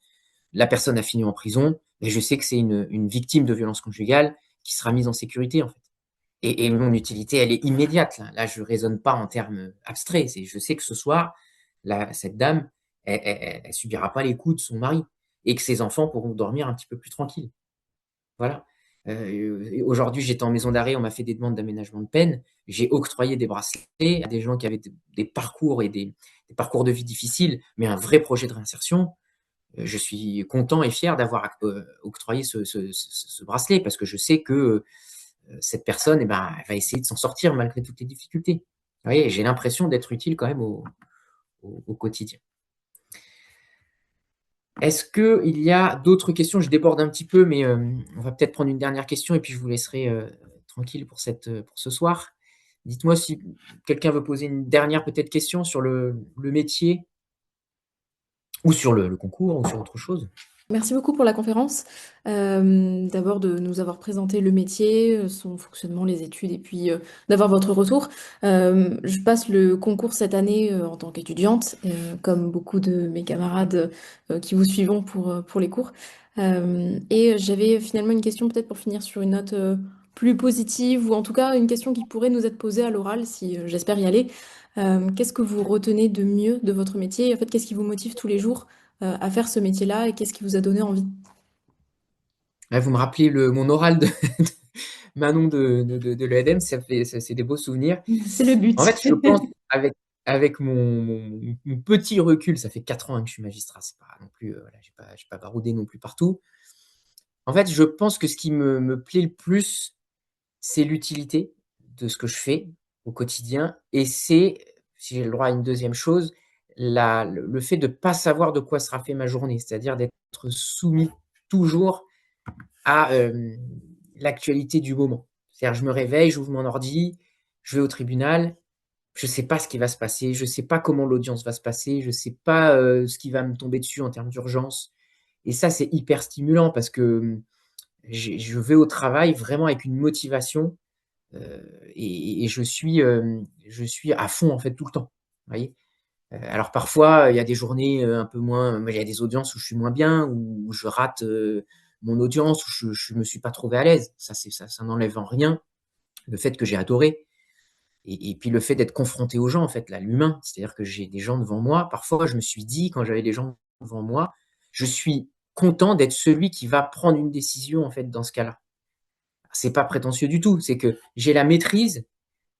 La personne a fini en prison, et je sais que c'est une victime de violences conjugales qui sera mise en sécurité en fait. Et mon utilité, elle est immédiate. Là, je raisonne pas en termes abstraits. Je sais que ce soir, cette dame, elle subira pas les coups de son mari et que ses enfants pourront dormir un petit peu plus tranquilles. Voilà. Aujourd'hui, j'étais en maison d'arrêt, on m'a fait des demandes d'aménagement de peine. J'ai octroyé des bracelets à des gens qui avaient des parcours et des parcours de vie difficiles, mais un vrai projet de réinsertion. Je suis content et fier d'avoir octroyé ce bracelet parce que je sais que cette personne, elle va essayer de s'en sortir malgré toutes les difficultés. Vous voyez, j'ai l'impression d'être utile quand même au quotidien. Est-ce qu'il y a d'autres questions? Je déborde un petit peu, mais on va peut-être prendre une dernière question et puis je vous laisserai tranquille pour ce soir. Dites-moi si quelqu'un veut poser une dernière peut-être question sur le métier ou sur le concours ou sur autre chose. Merci beaucoup pour la conférence. D'abord de nous avoir présenté le métier, son fonctionnement, les études et puis d'avoir votre retour. Je passe le concours cette année en tant qu'étudiante, comme beaucoup de mes camarades qui vous suivons pour les cours. Et j'avais finalement une question peut-être pour finir sur une note plus positive ou en tout cas une question qui pourrait nous être posée à l'oral si j'espère y aller. Qu'est-ce que vous retenez de mieux de votre métier? En fait, qu'est-ce qui vous motive tous les jours à faire ce métier-là et qu'est-ce qui vous a donné envie? Vous me rappelez mon oral de Manon de l'EDEM, c'est des beaux souvenirs. C'est le but. En fait, je pense avec mon petit recul, ça fait 4 ans que je suis magistrat, c'est pas non plus, voilà, j'ai pas baroudé non plus partout. En fait, je pense que ce qui me plaît le plus, c'est l'utilité de ce que je fais au quotidien et c'est, si j'ai le droit à une deuxième chose, le fait de pas savoir de quoi sera fait ma journée. C'est-à-dire d'être soumis toujours à l'actualité du moment. C'est-à-dire, je me réveille, j'ouvre mon ordi, je vais au tribunal, je sais pas ce qui va se passer, je sais pas comment l'audience va se passer, je sais pas ce qui va me tomber dessus en termes d'urgence. Et ça, c'est hyper stimulant parce que je vais au travail vraiment avec une motivation et je suis à fond en fait tout le temps. Vous voyez. Alors parfois, il y a des journées un peu moins, il y a des audiences où je suis moins bien, où je rate mon audience, où je me suis pas trouvé à l'aise. Ça n'enlève en rien le fait que j'ai adoré. Et puis le fait d'être confronté aux gens, en fait, là, l'humain, c'est-à-dire que j'ai des gens devant moi. Parfois, je me suis dit, quand j'avais des gens devant moi, je suis content d'être celui qui va prendre une décision, en fait, dans ce cas-là. C'est pas prétentieux du tout, c'est que j'ai la maîtrise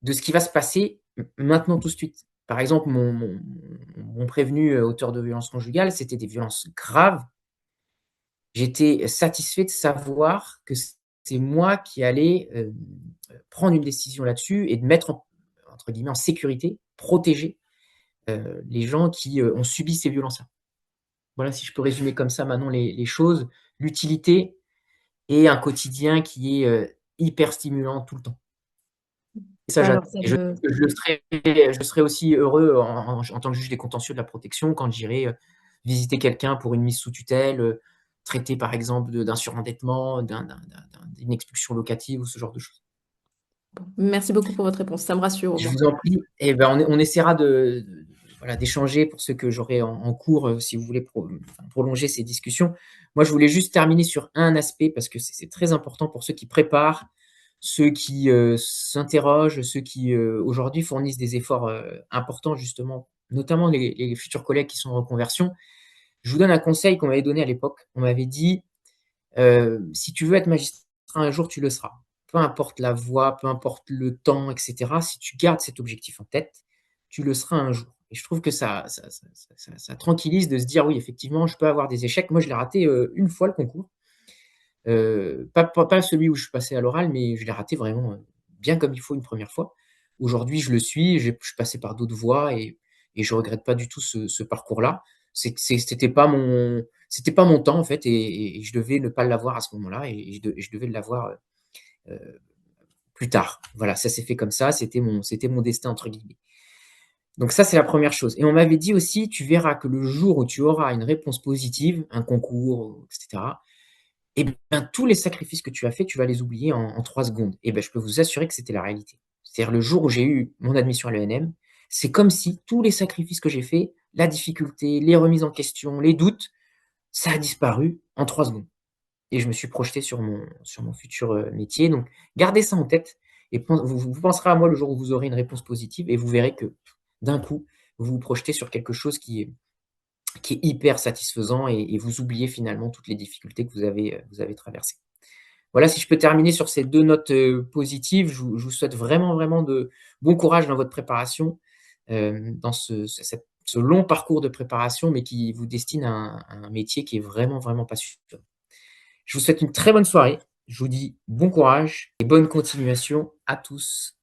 de ce qui va se passer maintenant tout de suite. Par exemple, mon prévenu auteur de violences conjugales, c'était des violences graves. J'étais satisfait de savoir que c'est moi qui allais prendre une décision là-dessus et de mettre entre guillemets en sécurité, protéger les gens qui ont subi ces violences-là. Voilà, si je peux résumer comme ça maintenant les choses, l'utilité et un quotidien qui est hyper stimulant tout le temps. ça, Alors, j'adore. ça Et je me... je serai aussi heureux en tant que juge des contentieux de la protection quand j'irai visiter quelqu'un pour une mise sous tutelle, traiter par exemple d'un surendettement, d'une expulsion locative ou ce genre de choses. Merci beaucoup pour votre réponse, ça me rassure au Je moins. vous en prie. Et ben, on essaiera voilà, d'échanger pour ce que j'aurai en cours, si vous voulez prolonger ces discussions. Moi, je voulais juste terminer sur un aspect parce que c'est très important pour ceux qui préparent, ceux qui s'interrogent, ceux qui aujourd'hui fournissent des efforts importants justement, notamment les futurs collègues qui sont en reconversion. Je vous donne un conseil qu'on m'avait donné à l'époque. On m'avait dit, si tu veux être magistrat un jour, tu le seras. Peu importe la voie, peu importe le temps, et cetera, si tu gardes cet objectif en tête, tu le seras un jour. Et je trouve que ça tranquillise de se dire: «Oui, effectivement, je peux avoir des échecs». Moi, je l'ai raté, une fois le concours, pas celui où je suis passé à l'oral, mais je l'ai raté vraiment, bien comme il faut une première fois. Aujourd'hui, je le suis, je suis passé par d'autres voies et je regrette pas du tout ce parcours-là. C'était pas mon temps en fait et je devais ne pas l'avoir à ce moment-là et je devais l'avoir, heu, plus tard. Voilà, ça s'est fait comme ça, c'était mon «destin» entre guillemets. Donc ça, c'est la première chose et on m'avait dit aussi: «Tu verras que le jour où tu auras une réponse positive, un concours, et cetera, et bien, tous les sacrifices que tu as faits, tu vas les oublier en 3 secondes». Et ben, je peux vous assurer que c'était la réalité. C'est-à-dire le jour où j'ai eu mon admission à l'ENM, c'est comme si tous les sacrifices que j'ai faits, la difficulté, les remises en question, les doutes, ça a disparu en 3 secondes et je me suis projeté sur mon futur, métier. Donc gardez ça en tête et vous penserez à moi le jour où vous aurez une réponse positive et vous verrez que d'un coup, vous vous projetez sur quelque chose qui est hyper satisfaisant et vous oubliez finalement toutes les difficultés que vous avez traversées. Voilà, si je peux terminer sur ces 2 notes, positives, je vous souhaite vraiment, vraiment de bon courage dans votre préparation, dans ce long parcours de préparation, mais qui vous destine à un métier qui est vraiment, vraiment passionnant. Je vous souhaite une très bonne soirée. Je vous dis bon courage et bonne continuation à tous.